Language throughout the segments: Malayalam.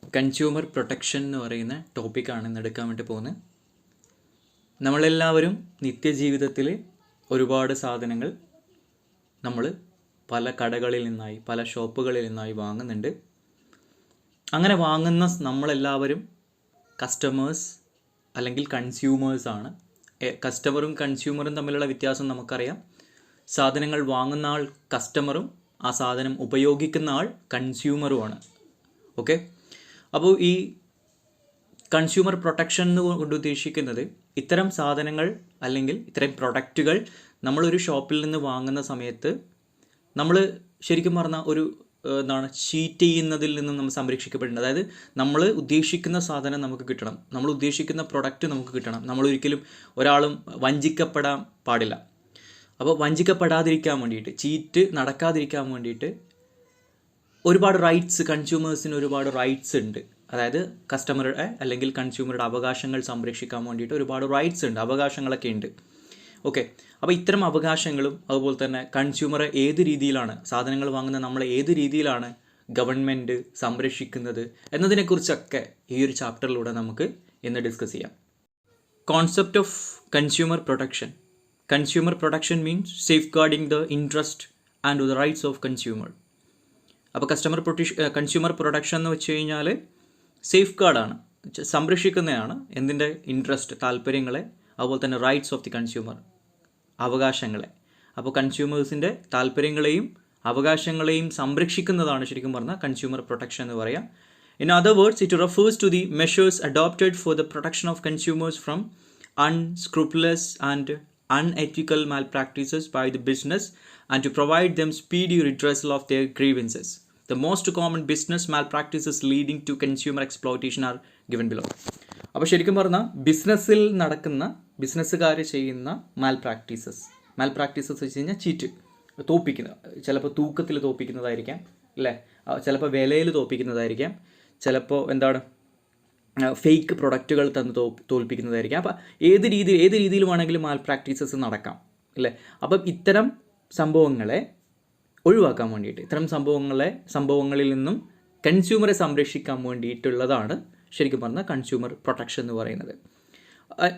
കൺസ്യൂമർ പ്രൊട്ടക്ഷൻ എന്ന് പറയുന്ന ടോപ്പിക്കാണ് ഇന്ന് എടുക്കാൻ വേണ്ടി പോകുന്നത്. നമ്മളെല്ലാവരും നിത്യജീവിതത്തിൽ ഒരുപാട് സാധനങ്ങൾ നമ്മൾ പല കടകളിൽ നിന്നായി പല ഷോപ്പുകളിൽ നിന്നായി വാങ്ങുന്നുണ്ട്. അങ്ങനെ വാങ്ങുന്ന നമ്മളെല്ലാവരും കസ്റ്റമേഴ്സ് അല്ലെങ്കിൽ കൺസ്യൂമേഴ്സാണ്. കസ്റ്റമറും കൺസ്യൂമറും തമ്മിലുള്ള വ്യത്യാസം നമുക്കറിയാം. സാധനങ്ങൾ വാങ്ങുന്ന ആൾ കസ്റ്റമറും ആ സാധനം ഉപയോഗിക്കുന്ന ആൾ കൺസ്യൂമറുമാണ്. ഓക്കെ, അപ്പോൾ ഈ കൺസ്യൂമർ പ്രൊട്ടക്ഷൻ കൊണ്ട് ഉദ്ദേശിക്കുന്നത് ഇത്തരം സാധനങ്ങൾ അല്ലെങ്കിൽ ഇത്തരം പ്രൊഡക്റ്റുകൾ നമ്മളൊരു ഷോപ്പിൽ നിന്ന് വാങ്ങുന്ന സമയത്ത് നമ്മൾ ശരിക്കും പറഞ്ഞാൽ ഒരു ചീറ്റ് ചെയ്യുന്നതിൽ നിന്നും നമ്മൾ സംരക്ഷിക്കപ്പെടേണ്ടത്. അതായത് നമ്മൾ ഉദ്ദേശിക്കുന്ന സാധനം നമുക്ക് കിട്ടണം, നമ്മൾ ഉദ്ദേശിക്കുന്ന പ്രൊഡക്റ്റ് നമുക്ക് കിട്ടണം. നമ്മളൊരിക്കലും ഒരാളും വഞ്ചിക്കപ്പെടാൻ പാടില്ല. അപ്പോൾ വഞ്ചിക്കപ്പെടാതിരിക്കാൻ വേണ്ടിയിട്ട്, ചീറ്റ് നടക്കാതിരിക്കാൻ വേണ്ടിയിട്ട് ഒരുപാട് റൈറ്റ്സ്, കൺസ്യൂമേഴ്സിന് ഒരുപാട് റൈറ്റ്സ് ഉണ്ട്. അതായത് കസ്റ്റമറുടെ അല്ലെങ്കിൽ കൺസ്യൂമറുടെ അവകാശങ്ങൾ സംരക്ഷിക്കാൻ വേണ്ടിയിട്ട് ഒരുപാട് റൈറ്റ്സ് ഉണ്ട്, അവകാശങ്ങളൊക്കെ ഉണ്ട്. ഓക്കെ, അപ്പോൾ ഇത്തരം അവകാശങ്ങളും അതുപോലെ തന്നെ കൺസ്യൂമറെ ഏത് രീതിയിലാണ്, സാധനങ്ങൾ വാങ്ങുന്ന നമ്മളെ ഏത് രീതിയിലാണ് ഗവൺമെൻറ് സംരക്ഷിക്കുന്നത് എന്നതിനെക്കുറിച്ചൊക്കെ ഈ ഒരു ചാപ്റ്ററിലൂടെ നമുക്ക് ഇന്ന് ഡിസ്കസ് ചെയ്യാം. Concept of consumer protection. Consumer protection means safe guarding the interest and the rights of consumer. അപ്പോൾ കൺസ്യൂമർ പ്രൊട്ടക്ഷൻ എന്ന് വെച്ച് കഴിഞ്ഞാൽ സേഫ് ഗാർഡാണ്, സംരക്ഷിക്കുന്നതാണ് എന്തിൻ്റെ ഇൻട്രസ്റ്റ്, താല്പര്യങ്ങളെ, അതുപോലെ തന്നെ റൈറ്റ്സ് ഓഫ് ദി കൺസ്യൂമർ, അവകാശങ്ങളെ. അപ്പോൾ കൺസ്യൂമേഴ്സിൻ്റെ താല്പര്യങ്ങളെയും അവകാശങ്ങളെയും സംരക്ഷിക്കുന്നതാണ് ശരിക്കും പറഞ്ഞാൽ കൺസ്യൂമർ പ്രൊട്ടക്ഷൻ എന്ന് പറയാം. In other words, it refers to the measures adopted for the protection of consumers from unscrupulous and unethical malpractices by the business and to provide them speedy redressal of their grievances. The most common business malpractices leading to consumer exploitation are given below. അപ്പോൾ ശരിക്കും പറഞ്ഞാൽ ബിസിനസ്സിൽ നടക്കുന്ന, ബിസിനസ്സുകാർ ചെയ്യുന്ന മാൽപ്രാക്ടീസസ് വെച്ച് കഴിഞ്ഞാൽ ചീറ്റ്, തോപ്പിക്കുന്നത്. ചിലപ്പോൾ തൂക്കത്തിൽ തോപ്പിക്കുന്നതായിരിക്കാം, അല്ലേ? ചിലപ്പോൾ വിലയിൽ തോപ്പിക്കുന്നതായിരിക്കാം, ചിലപ്പോൾ ഫേക്ക് പ്രൊഡക്റ്റുകൾ തന്ന് തോൽപ്പിക്കുന്നതായിരിക്കാം. അപ്പോൾ ഏത് രീതിയിൽ വേണമെങ്കിലും മാൽ പ്രാക്ടീസസ് നടക്കാം, അല്ലേ? അപ്പം ഇത്തരം സംഭവങ്ങളെ ഒഴിവാക്കാൻ വേണ്ടിയിട്ട്, ഇത്തരം സംഭവങ്ങളിൽ നിന്നും കൺസ്യൂമറെ സംരക്ഷിക്കാൻ വേണ്ടിയിട്ടുള്ളതാണ് ശരിക്കും പറഞ്ഞാൽ കൺസ്യൂമർ പ്രൊട്ടക്ഷൻ എന്ന് പറയുന്നത്.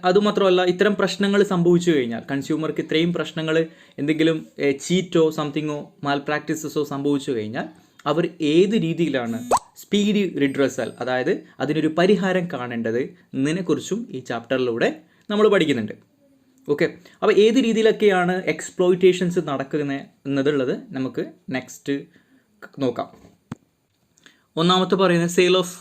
അതുമാത്രമല്ല, ഇത്തരം പ്രശ്നങ്ങൾ സംഭവിച്ചു കഴിഞ്ഞാൽ, കൺസ്യൂമർക്ക് ഇത്രയും പ്രശ്നങ്ങൾ, എന്തെങ്കിലും ചീറ്റോ സംതിങ്ങോ മാൽ പ്രാക്ടീസസോ സംഭവിച്ചു കഴിഞ്ഞാൽ അവർ ഏത് രീതിയിലാണ് സ്പീഡി റിഡ്രസൽ, അതായത് അതിനൊരു പരിഹാരം കാണേണ്ടത് എന്നതിനെക്കുറിച്ചും ഈ ചാപ്റ്ററിലൂടെ നമ്മൾ പഠിക്കുന്നുണ്ട്. ഓക്കെ, അപ്പോൾ ഏത് രീതിയിലൊക്കെയാണ് എക്സ്പ്ലോയിറ്റേഷൻസ് നടക്കുന്നത് എന്നതുള്ളത് നമുക്ക് നെക്സ്റ്റ് നോക്കാം. ഒന്നാമത്തെ പറയുന്നത് സെയിൽ ഓഫ്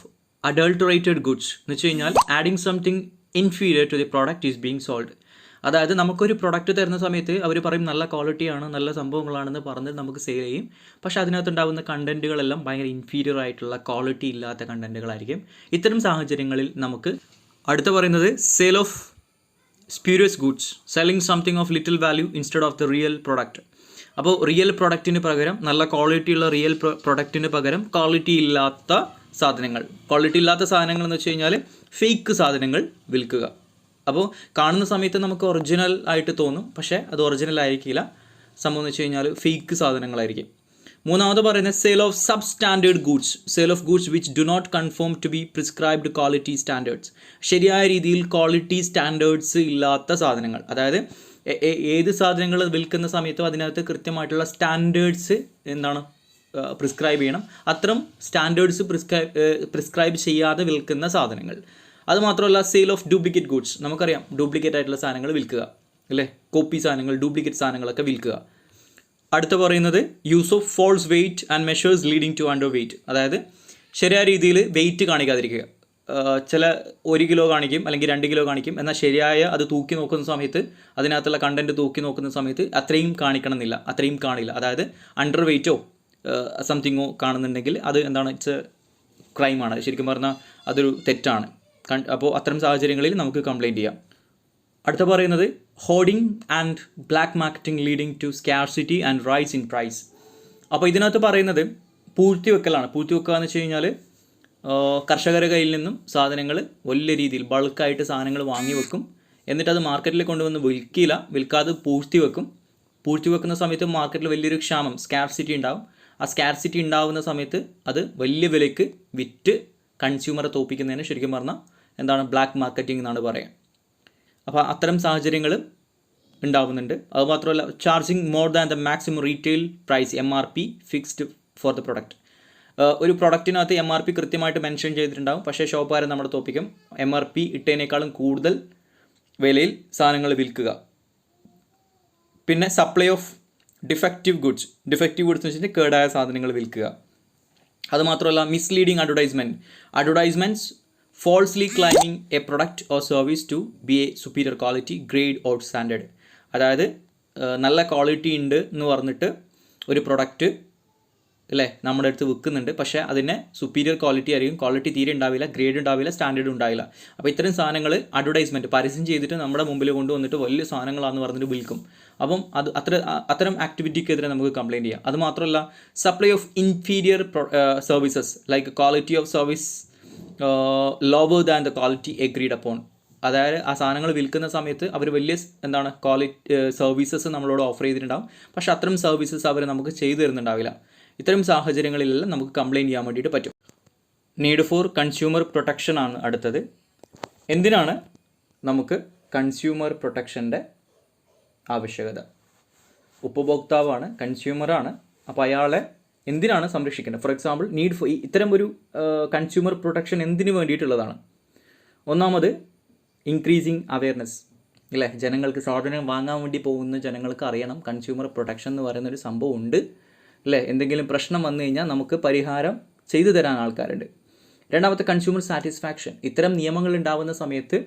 അഡൾട്ടറേറ്റഡ് ഗുഡ്സ് എന്ന് വെച്ച് കഴിഞ്ഞാൽ adding something inferior to the product is being sold. അതായത് നമുക്കൊരു പ്രൊഡക്റ്റ് തരുന്ന സമയത്ത് അവർ പറയും നല്ല ക്വാളിറ്റിയാണ്, നല്ല സംഭവങ്ങളാണെന്ന് പറഞ്ഞ് നമുക്ക് സെയിൽ ചെയ്യും. പക്ഷേ അതിനകത്തുണ്ടാകുന്ന കണ്ടൻറ്റുകളെല്ലാം ഭയങ്കര ഇൻഫീരിയർ ആയിട്ടുള്ള, ക്വാളിറ്റി ഇല്ലാത്ത കണ്ടൻറ്റുകളായിരിക്കും. ഇത്തരം സാഹചര്യങ്ങളിൽ നമുക്ക് അടുത്ത പറയുന്നത് sale of spurious goods, selling something of little value instead of the real product. അപ്പോൾ റിയൽ പ്രൊഡക്റ്റിന് പകരം, നല്ല ക്വാളിറ്റിയുള്ള റിയൽ പ്രൊഡക്റ്റിന് പകരം ക്വാളിറ്റി ഇല്ലാത്ത സാധനങ്ങൾ എന്ന് വെച്ച് കഴിഞ്ഞാൽ ഫേക്ക് സാധനങ്ങൾ വിൽക്കുക. അപ്പോൾ കാണുന്ന സമയത്ത് നമുക്ക് ഒറിജിനൽ ആയിട്ട് തോന്നും, പക്ഷേ അത് ഒറിജിനൽ ആയിരിക്കില്ല. സംഭവം എന്ന് വെച്ച് കഴിഞ്ഞാൽ ഫേക്ക് സാധനങ്ങളായിരിക്കും. മൂന്നാമത് പറയുന്നത് sale of substandard goods, sale of goods which do not confirm to be prescribed quality standards. ശരിയായ രീതിയിൽ ക്വാളിറ്റി സ്റ്റാൻഡേർഡ്സ് ഇല്ലാത്ത സാധനങ്ങൾ, അതായത് ഏത് സാധനങ്ങൾ വിൽക്കുന്ന സമയത്തും അതിനകത്ത് കൃത്യമായിട്ടുള്ള സ്റ്റാൻഡേർഡ്സ് പ്രിസ്ക്രൈബ് ചെയ്യണം. അത്തരം സ്റ്റാൻഡേർഡ്സ് പ്രിസ്ക്രൈബ് ചെയ്യാതെ വിൽക്കുന്ന സാധനങ്ങൾ. അതുമാത്രമല്ല സെയിൽ ഓഫ് ഡ്യൂപ്ലിക്കേറ്റ് ഗുഡ്സ്, നമുക്കറിയാം ഡ്യൂപ്ലിക്കേറ്റ് ആയിട്ടുള്ള സാധനങ്ങൾ വിൽക്കുക, അല്ലേ? കോപ്പി സാധനങ്ങൾ, ഡ്യൂപ്ലിക്കേറ്റ് സാധനങ്ങളൊക്കെ വിൽക്കുക. അടുത്ത പറയുന്നത് use of false weight and measures leading to underweight, അതായത് ശരിയായ രീതിയിൽ വെയിറ്റ് കാണിക്കാതിരിക്കുക. ചില 1 കിലോ കാണിക്കും അല്ലെങ്കിൽ 2 കിലോ കാണിക്കും, എന്നാൽ ശരിയായ അത് തൂക്കി നോക്കുന്ന സമയത്ത്, അതിനകത്തുള്ള കണ്ടൻറ്റ് തൂക്കി നോക്കുന്ന സമയത്ത് അത്രയും കാണിക്കണമെന്നില്ല, അത്രയും കാണില്ല. അതായത് അണ്ടർ വെയിറ്റോ സംതിങ്ങോ കാണുന്നുണ്ടെങ്കിൽ അത് ഇറ്റ്സ് ക്രൈമാണ്, ശരിക്കും പറഞ്ഞാൽ അതൊരു തെറ്റാണ്. അപ്പോൾ അത്തരം സാഹചര്യങ്ങളിൽ നമുക്ക് കംപ്ലയിൻറ്റ് ചെയ്യാം. അടുത്ത പറയുന്നത് hoarding and black marketing leading to scarcity and rise in price. അപ്പോൾ ഇതിനകത്ത് പറയുന്നത് പൂഴ്ത്തിവെക്കലാണ്. പൂഴ്ത്തിവെക്കുക എന്ന് വെച്ച് കഴിഞ്ഞാൽ കർഷകരുടെ കയ്യിൽ നിന്നും സാധനങ്ങൾ വലിയ രീതിയിൽ ബൾക്കായിട്ട് സാധനങ്ങൾ വാങ്ങി വെക്കും, എന്നിട്ട് അത് മാർക്കറ്റിൽ കൊണ്ടുവന്ന് വിൽക്കാതെ പൂഴ്ത്തിവെക്കും. പൂഴ്ത്തിവെക്കുന്ന സമയത്ത് മാർക്കറ്റിൽ വലിയൊരു ക്ഷാമം, സ്കാർസിറ്റി ഉണ്ടാവും. ആ സ്കാർസിറ്റി ഉണ്ടാകുന്ന സമയത്ത് അത് വലിയ വിലയ്ക്ക് വിറ്റ് കൺസ്യൂമറെ തോൽപ്പിക്കുന്നതിന് ശരിക്കും പറഞ്ഞാൽ എന്താണ് ബ്ലാക്ക് മാർക്കറ്റിംഗ് എന്നാണ് പറയുക. അപ്പോൾ അത്തരം സാഹചര്യങ്ങൾ ഉണ്ടാവുന്നുണ്ട്. അതുമാത്രമല്ല charging more than the maximum retail price MRP fixed for the product. ഒരു പ്രൊഡക്റ്റിനകത്ത് MRP കൃത്യമായിട്ട് മെൻഷൻ ചെയ്തിട്ടുണ്ടാകും, പക്ഷേ ഷോപ്പുകാരൻ നമ്മളെ തോൽപ്പിക്കും. MRP ഇട്ടതിനേക്കാളും കൂടുതൽ വിലയിൽ സാധനങ്ങൾ വിൽക്കുക. പിന്നെ സപ്ലൈ ഓഫ് ഡിഫക്റ്റീവ് ഗുഡ്സ് എന്ന് വെച്ചിട്ട് കേടായ സാധനങ്ങൾ വിൽക്കുക. അതുമാത്രമല്ല misleading advertisements falsely claiming a product or service to be a superior quality, grade or standard. അതായത് നല്ല ക്വാളിറ്റി ഉണ്ട് എന്ന് പറഞ്ഞിട്ട് ഒരു പ്രൊഡക്റ്റ് അല്ലേ നമ്മുടെ അടുത്ത് വിൽക്കുന്നുണ്ട്, പക്ഷേ അതിനെ സുപ്പീരിയർ ക്വാളിറ്റി ആയിരിക്കും, ക്വാളിറ്റി തീരെ ഉണ്ടാവില്ല, ഗ്രേഡ് ഉണ്ടാവില്ല, സ്റ്റാൻഡേർഡ് ഉണ്ടാവില്ല. അപ്പോൾ ഇത്തരം സാധനങ്ങൾ അഡ്വർടൈസ്മെൻറ്റ് പരസ്യം ചെയ്തിട്ട് നമ്മുടെ മുമ്പിൽ കൊണ്ടുവന്നിട്ട് വലിയ സാധനങ്ങളാണെന്ന് പറഞ്ഞിട്ട് വിൽക്കും. അപ്പം അത്തരം ആക്ടിവിറ്റിക്കെതിരെ നമുക്ക് കംപ്ലയിൻറ്റ് ചെയ്യാം. അതുമാത്രമല്ല supply of inferior services like quality of service lower than the quality agreed upon. അതായത് ആ സാധനങ്ങൾ വിൽക്കുന്ന സമയത്ത് അവർ വലിയ ക്വാളിറ്റി സർവീസസ് നമ്മളോട് ഓഫർ ചെയ്തിട്ടുണ്ടാകും, പക്ഷേ അത്തരം സർവീസസ് അവർ നമുക്ക് ചെയ്തു തരുന്നുണ്ടാവില്ല. ഇത്തരം സാഹചര്യങ്ങളിലെല്ലാം നമുക്ക് കംപ്ലയിൻറ്റ് ചെയ്യാൻ വേണ്ടിയിട്ട് പറ്റും. നീഡ് ഫോർ കൺസ്യൂമർ പ്രൊട്ടക്ഷൻ ആണ് അടുത്തത്. എന്തിനാണ് നമുക്ക് കൺസ്യൂമർ പ്രൊട്ടക്ഷൻ്റെ ആവശ്യകത? ഉപഭോക്താവാണ്, കൺസ്യൂമറാണ്. അപ്പോൾ അയാളെ എന്തിനാണ് സംരക്ഷിക്കേണ്ടത്? ഫോർ എക്സാമ്പിൾ നീഡ് ഫോർ ഇത്തരം ഒരു കൺസ്യൂമർ പ്രൊട്ടക്ഷൻ എന്തിനു വേണ്ടിയിട്ടുള്ളതാണ്? ഒന്നാമത് ഇൻക്രീസിങ് അവെയർനെസ് അല്ലേ, ജനങ്ങൾക്ക് സാധനം വാങ്ങാൻ വേണ്ടി പോകുന്ന ജനങ്ങൾക്ക് അറിയണം കൺസ്യൂമർ പ്രൊട്ടക്ഷൻ എന്ന് പറയുന്നൊരു സംഭവം ഉണ്ട് അല്ലേ. എന്തെങ്കിലും പ്രശ്നം വന്നു കഴിഞ്ഞാൽ നമുക്ക് പരിഹാരം ചെയ്തു തരാൻ ആൾക്കാരുണ്ട്. രണ്ടാമത്തെ കൺസ്യൂമർ സാറ്റിസ്ഫാക്ഷൻ. ഇത്തരം നിയമങ്ങൾ ഉണ്ടാകുന്ന സമയത്ത്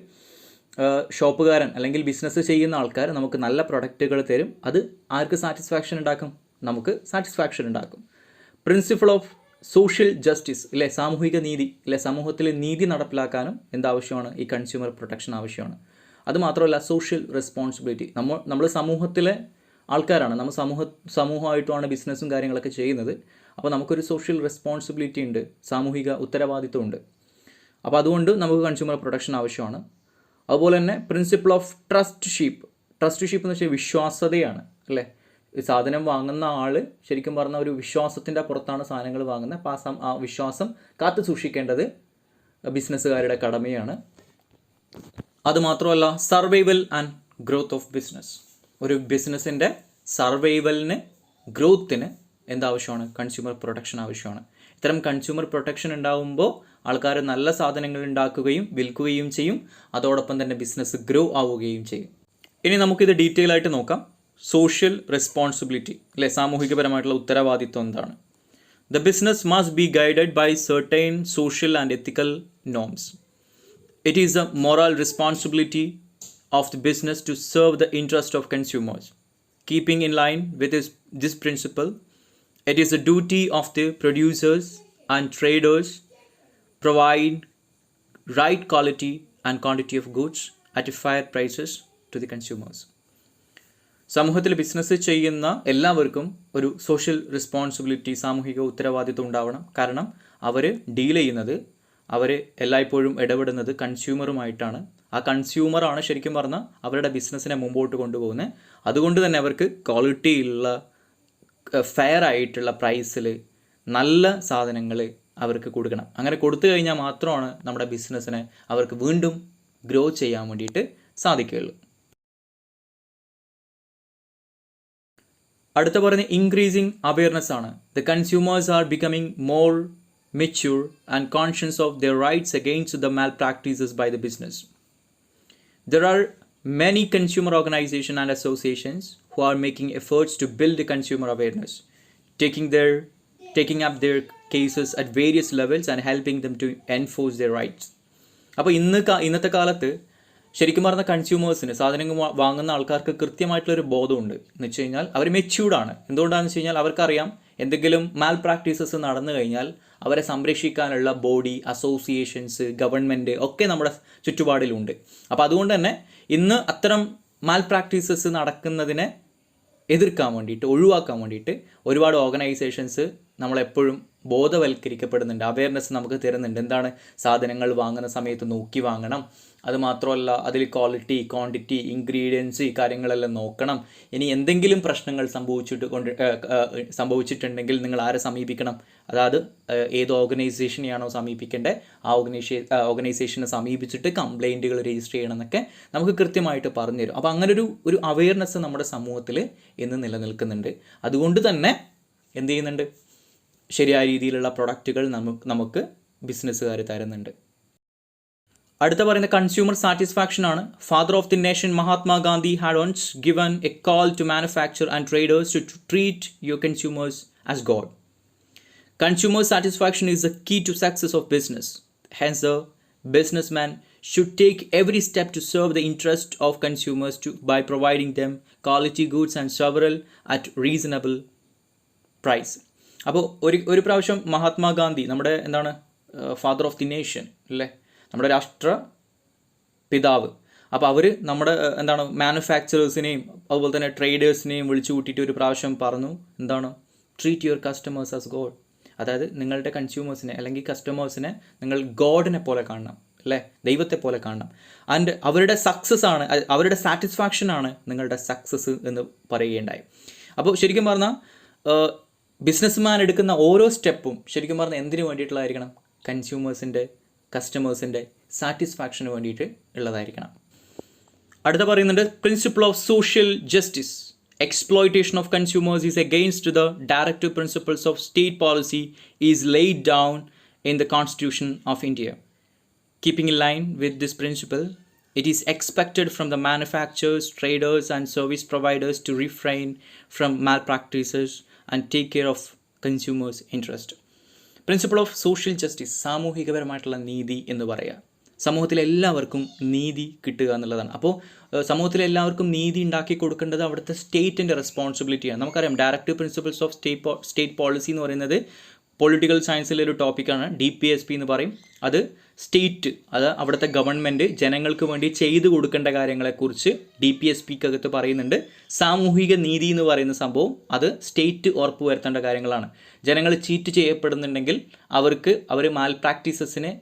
ഷോപ്പുകാരൻ അല്ലെങ്കിൽ ബിസിനസ് ചെയ്യുന്ന ആൾക്കാർ നമുക്ക് നല്ല പ്രൊഡക്റ്റുകൾ തരും. അത് ആർക്ക് സാറ്റിസ്ഫാക്ഷൻ ഉണ്ടാക്കും? നമുക്ക് സാറ്റിസ്ഫാക്ഷൻ ഉണ്ടാക്കും. പ്രിൻസിപ്പിൾ ഓഫ് സോഷ്യൽ ജസ്റ്റിസ് ഇല്ലേ, സാമൂഹിക നീതി ഇല്ലേ, സമൂഹത്തിൽ നീതി നടപ്പിലാക്കാനും എന്താവശ്യമാണ്? ഈ കൺസ്യൂമർ പ്രൊട്ടക്ഷൻ ആവശ്യമാണ്. അതുമാത്രമല്ല സോഷ്യൽ റെസ്പോൺസിബിലിറ്റി. നമ്മൾ സമൂഹത്തിലെ ആൾക്കാരാണ്, നമ്മൾ സമൂഹമായിട്ടുമാണ് ബിസിനസ്സും കാര്യങ്ങളൊക്കെ ചെയ്യുന്നത്. അപ്പോൾ നമുക്കൊരു സോഷ്യൽ റെസ്പോൺസിബിലിറ്റി ഉണ്ട്, സാമൂഹിക ഉത്തരവാദിത്വം ഉണ്ട്. അപ്പോൾ അതുകൊണ്ട് നമുക്ക് കൺസ്യൂമർ പ്രൊട്ടക്ഷൻ ആവശ്യമാണ്. അതുപോലെ തന്നെ പ്രിൻസിപ്പിൾ ഓഫ് ട്രസ്റ്റ്ഷിപ്പ് എന്ന് വെച്ചാൽ വിശ്വാസ്യതയാണ് അല്ലേ. സാധനം വാങ്ങുന്ന ആൾ ശരിക്കും പറഞ്ഞാൽ ഒരു വിശ്വാസത്തിൻ്റെ പുറത്താണ് സാധനങ്ങൾ വാങ്ങുന്നത്. അപ്പോൾ ആ വിശ്വാസം കാത്തു സൂക്ഷിക്കേണ്ടത് ബിസിനസ്സുകാരുടെ കടമയാണ്. അതുമാത്രമല്ല survival and growth of business. ഒരു ബിസിനസ്സിൻ്റെ സർവൈവലിന് ഗ്രോത്തിന് എന്താവശ്യമാണ്? കൺസ്യൂമർ പ്രൊട്ടക്ഷൻ ആവശ്യമാണ്. ഇത്തരം കൺസ്യൂമർ പ്രൊട്ടക്ഷൻ ഉണ്ടാകുമ്പോൾ ആൾക്കാർ നല്ല സാധനങ്ങൾ ഉണ്ടാക്കുകയും വിൽക്കുകയും ചെയ്യും, അതോടൊപ്പം തന്നെ ബിസിനസ് ഗ്രോ ആവുകയും ചെയ്യും. ഇനി നമുക്കിത് ഡീറ്റെയിൽ ആയിട്ട് നോക്കാം. സോഷ്യൽ റെസ്പോൺസിബിലിറ്റി അല്ലെ, സാമൂഹികപരമായിട്ടുള്ള ഉത്തരവാദിത്വം എന്താണ്? The business must be guided by certain social and ethical norms. It is a moral responsibility of the business to serve the interest of consumers. Keeping in line with this principle, it is the duty of the producers and traders provide right quality and quantity of goods at fair prices to the consumers. സമൂഹത്തിൽ ബിസിനസ് ചെയ്യുന്ന എല്ലാവർക്കും ഒരു സോഷ്യൽ റെസ്പോൺസിബിലിറ്റി, സാമൂഹിക ഉത്തരവാദിത്വം ഉണ്ടാവണം. കാരണം അവർ ഡീൽ ചെയ്യുന്നത്, അവർ എല്ലായ്പ്പോഴും ഇടപെടുന്നത് കൺസ്യൂമറുമായിട്ടാണ്. ആ കൺസ്യൂമറാണ് ശരിക്കും പറഞ്ഞാൽ അവരുടെ ബിസിനസ്സിനെ മുമ്പോട്ട് കൊണ്ടുപോകുന്നത്. അതുകൊണ്ട് തന്നെ അവർക്ക് ക്വാളിറ്റിയുള്ള ഫെയർ ആയിട്ടുള്ള പ്രൈസിൽ നല്ല സാധനങ്ങൾ അവർക്ക് കൊടുക്കണം. അങ്ങനെ കൊടുത്തു കഴിഞ്ഞാൽ മാത്രമാണ് നമ്മുടെ ബിസിനസ്സിനെ അവർക്ക് വീണ്ടും ഗ്രോ ചെയ്യാൻ വേണ്ടിയിട്ട് സാധിക്കുകയുള്ളൂ. അടുത്ത പറയുന്നത് ഇൻക്രീസിങ് അവെയർനെസ് ആണ്. The consumers are becoming more mature and conscious of their rights against the malpractices by the business. There are many consumer organizations and associations who are making efforts to build the consumer awareness, taking up their cases at various levels and helping them to enforce their rights. അപ്പോൾ ഇന്നത്തെ കാലത്ത് ശരിക്കും പറഞ്ഞ കൺസ്യൂമേഴ്സിന്, സാധനങ്ങൾ വാങ്ങുന്ന ആൾക്കാർക്ക് കൃത്യമായിട്ടുള്ളൊരു ബോധമുണ്ട്. എന്ന് വെച്ച് കഴിഞ്ഞാൽ അവർ മെച്യൂർഡാണ്. എന്തുകൊണ്ടാണെന്ന് വെച്ച് കഴിഞ്ഞാൽ അവർക്കറിയാം എന്തെങ്കിലും മാൽ പ്രാക്ടീസസ് നടന്നു കഴിഞ്ഞാൽ അവരെ സംരക്ഷിക്കാനുള്ള ബോഡി, അസോസിയേഷൻസ്, ഗവൺമെൻറ് ഒക്കെ നമ്മുടെ ചുറ്റുപാടിലുണ്ട്. അപ്പോൾ അതുകൊണ്ട് തന്നെ ഇന്ന് അത്തരം മാൽ പ്രാക്ടീസസ് നടക്കുന്നതിനെ എതിർക്കാൻ വേണ്ടിയിട്ട്, ഒഴിവാക്കാൻ വേണ്ടിയിട്ട് ഒരുപാട് ഓർഗനൈസേഷൻസ് നമ്മളെപ്പോഴും ബോധവൽക്കരിക്കപ്പെടുന്നുണ്ട്, അവയർനെസ് നമുക്ക് തരുന്നുണ്ട്. എന്താണ് സാധനങ്ങൾ വാങ്ങുന്ന സമയത്ത് നോക്കി വാങ്ങണം, അതുമാത്രമല്ല അതിൽ ക്വാളിറ്റി, ക്വാണ്ടിറ്റി, ഇൻഗ്രീഡിയൻസ് ഈ കാര്യങ്ങളെല്ലാം നോക്കണം. ഇനി എന്തെങ്കിലും പ്രശ്നങ്ങൾ സംഭവിച്ചിട്ടുണ്ടെങ്കിൽ നിങ്ങൾ ആരെ സമീപിക്കണം, അതായത് ഏത് ഓർഗനൈസേഷനെയാണോ സമീപിക്കേണ്ടത് ആ ഓർഗനൈസേഷനെ സമീപിച്ചിട്ട് കംപ്ലൈൻറ്റുകൾ രജിസ്റ്റർ ചെയ്യണം എന്നൊക്കെ നമുക്ക് കൃത്യമായിട്ട് പറഞ്ഞു തരും. അപ്പോൾ അങ്ങനെ ഒരു അവയർനെസ് നമ്മുടെ സമൂഹത്തിൽ ഇന്ന് നിലനിൽക്കുന്നുണ്ട്. അതുകൊണ്ട് തന്നെ എന്ത് ചെയ്യുന്നുണ്ട്, ശരിയായ രീതിയിലുള്ള പ്രൊഡക്റ്റുകൾ നമുക്ക് ബിസിനസ്സുകാർ തരുന്നുണ്ട്. അടുത്ത പറയുന്ന കൺസ്യൂമർ സാറ്റിസ്ഫാക്ഷൻ ആണ്. Father of the nation Mahatma Gandhi had once given a call to manufacturer and traders to treat your consumers as God. Consumer satisfaction is the key to success of business. Hence, the businessman should take every step to serve the interest of consumers by providing them quality goods and several at reasonable price. അപ്പോൾ ഒരു പ്രാവശ്യം മഹാത്മാഗാന്ധി, നമ്മുടെ എന്താണ് ഫാദർ ഓഫ് ദി നേഷൻ അല്ലേ, നമ്മുടെ രാഷ്ട്ര പിതാവ്, അപ്പോൾ അവർ നമ്മുടെ എന്താണ് മാനുഫാക്ചറേഴ്സിനെയും അതുപോലെ തന്നെ ട്രേഡേഴ്സിനെയും വിളിച്ചു കൂട്ടിയിട്ട് ഒരു പ്രാവശ്യം പറഞ്ഞു, എന്താണ് treat your customers as God. അതായത് നിങ്ങളുടെ കൺസ്യൂമേഴ്സിനെ അല്ലെങ്കിൽ കസ്റ്റമേഴ്സിനെ നിങ്ങൾ ഗോഡിനെ പോലെ കാണണം അല്ലേ, ദൈവത്തെ പോലെ കാണണം. ആൻഡ് അവരുടെ സക്സസ് ആണ്, അവരുടെ സാറ്റിസ്ഫാക്ഷൻ ആണ് നിങ്ങളുടെ സക്സസ് എന്ന് പറയുകയുണ്ടായി. അപ്പോൾ ശരിക്കും പറഞ്ഞാൽ ബിസിനസ്മാൻ എടുക്കുന്ന ഓരോ സ്റ്റെപ്പും ശരിക്കും പറഞ്ഞാൽ എന്തിനു വേണ്ടിയിട്ടുള്ളതായിരിക്കണം, കൺസ്യൂമേഴ്സിൻ്റെ കസ്റ്റമേഴ്സിൻ്റെ സാറ്റിസ്ഫാക്ഷന് വേണ്ടിയിട്ട് ഉള്ളതായിരിക്കണം. അടുത്ത പറയുന്നുണ്ട് principle of social justice. Exploitation of consumers is against the directive principles of state policy is laid down in the Constitution of India. Keeping in line with this principle, it is expected from the manufacturers, traders and service providers to refrain from malpractices and take care of consumers' interest. Principle of social justice, സാമൂഹികപരമായിട്ടുള്ള നീതി എന്ന് പറയുക. സമൂഹത്തിലെ എല്ലാവർക്കും നീതി കിട്ടുക എന്നുള്ളതാണ്. അപ്പോൾ സമൂഹത്തിലെ എല്ലാവർക്കും നീതി ഉണ്ടാക്കി കൊടുക്കേണ്ടത് അവിടുത്തെ സ്റ്റേറ്റിൻ്റെ റെസ്പോൺസിബിലിറ്റിയാണ്. നമുക്കറിയാം directive principles of state policy എന്ന് പറയുന്നത് പൊളിറ്റിക്കൽ സയൻസിലെ ഒരു ടോപ്പിക്കാണ്. DPSP എന്ന് പറയും. അത് സ്റ്റേറ്റ്, അത് അവിടുത്തെ ഗവൺമെൻറ് ജനങ്ങൾക്ക് വേണ്ടി ചെയ്തു കൊടുക്കേണ്ട കാര്യങ്ങളെക്കുറിച്ച് DPSPക്കകത്ത് പറയുന്നുണ്ട്. സാമൂഹിക നീതി എന്ന് പറയുന്ന സംഭവം അത് സ്റ്റേറ്റ് ഉറപ്പുവരുത്തേണ്ട കാര്യങ്ങളാണ്. ജനങ്ങൾ ചീറ്റ് ചെയ്യപ്പെടുന്നുണ്ടെങ്കിൽ അവർ മാൽ പ്രാക്ടീസസിന്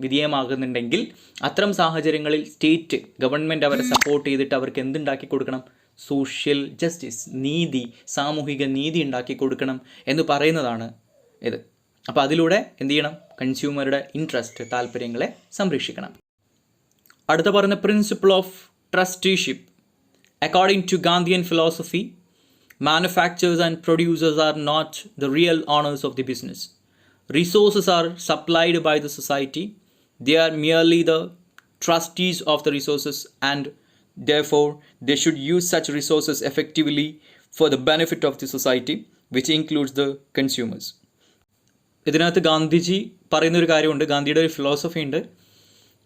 വിധേയമാകുന്നുണ്ടെങ്കിൽ അത്തരം സാഹചര്യങ്ങളിൽ സ്റ്റേറ്റ് ഗവൺമെൻറ് അവരെ സപ്പോർട്ട് ചെയ്തിട്ട് അവർക്ക് എന്തുണ്ടാക്കി കൊടുക്കണം, സോഷ്യൽ ജസ്റ്റിസ്, നീതി, സാമൂഹിക നീതി ഉണ്ടാക്കി കൊടുക്കണം എന്ന് പറയുന്നതാണ് ഇത്. അപ്പോൾ അതിലൂടെ എന്ത് ചെയ്യണം, കൺസ്യൂമറുടെ ഇൻട്രസ്റ്റ്, താല്പര്യങ്ങളെ സംരക്ഷിക്കണം. അടുത്ത പറയുന്ന principle of trusteeship. According to Gandhian philosophy, manufacturers and producers are not the real owners of the business. Resources are supplied by the society. They are merely the trustees of the resources and therefore they should use such resources effectively for the benefit of the society, which includes the consumers. ഇതിനകത്ത് ഗാന്ധിജി പറയുന്നൊരു കാര്യമുണ്ട്, ഗാന്ധിയുടെ ഒരു ഫിലോസഫി ഉണ്ട്.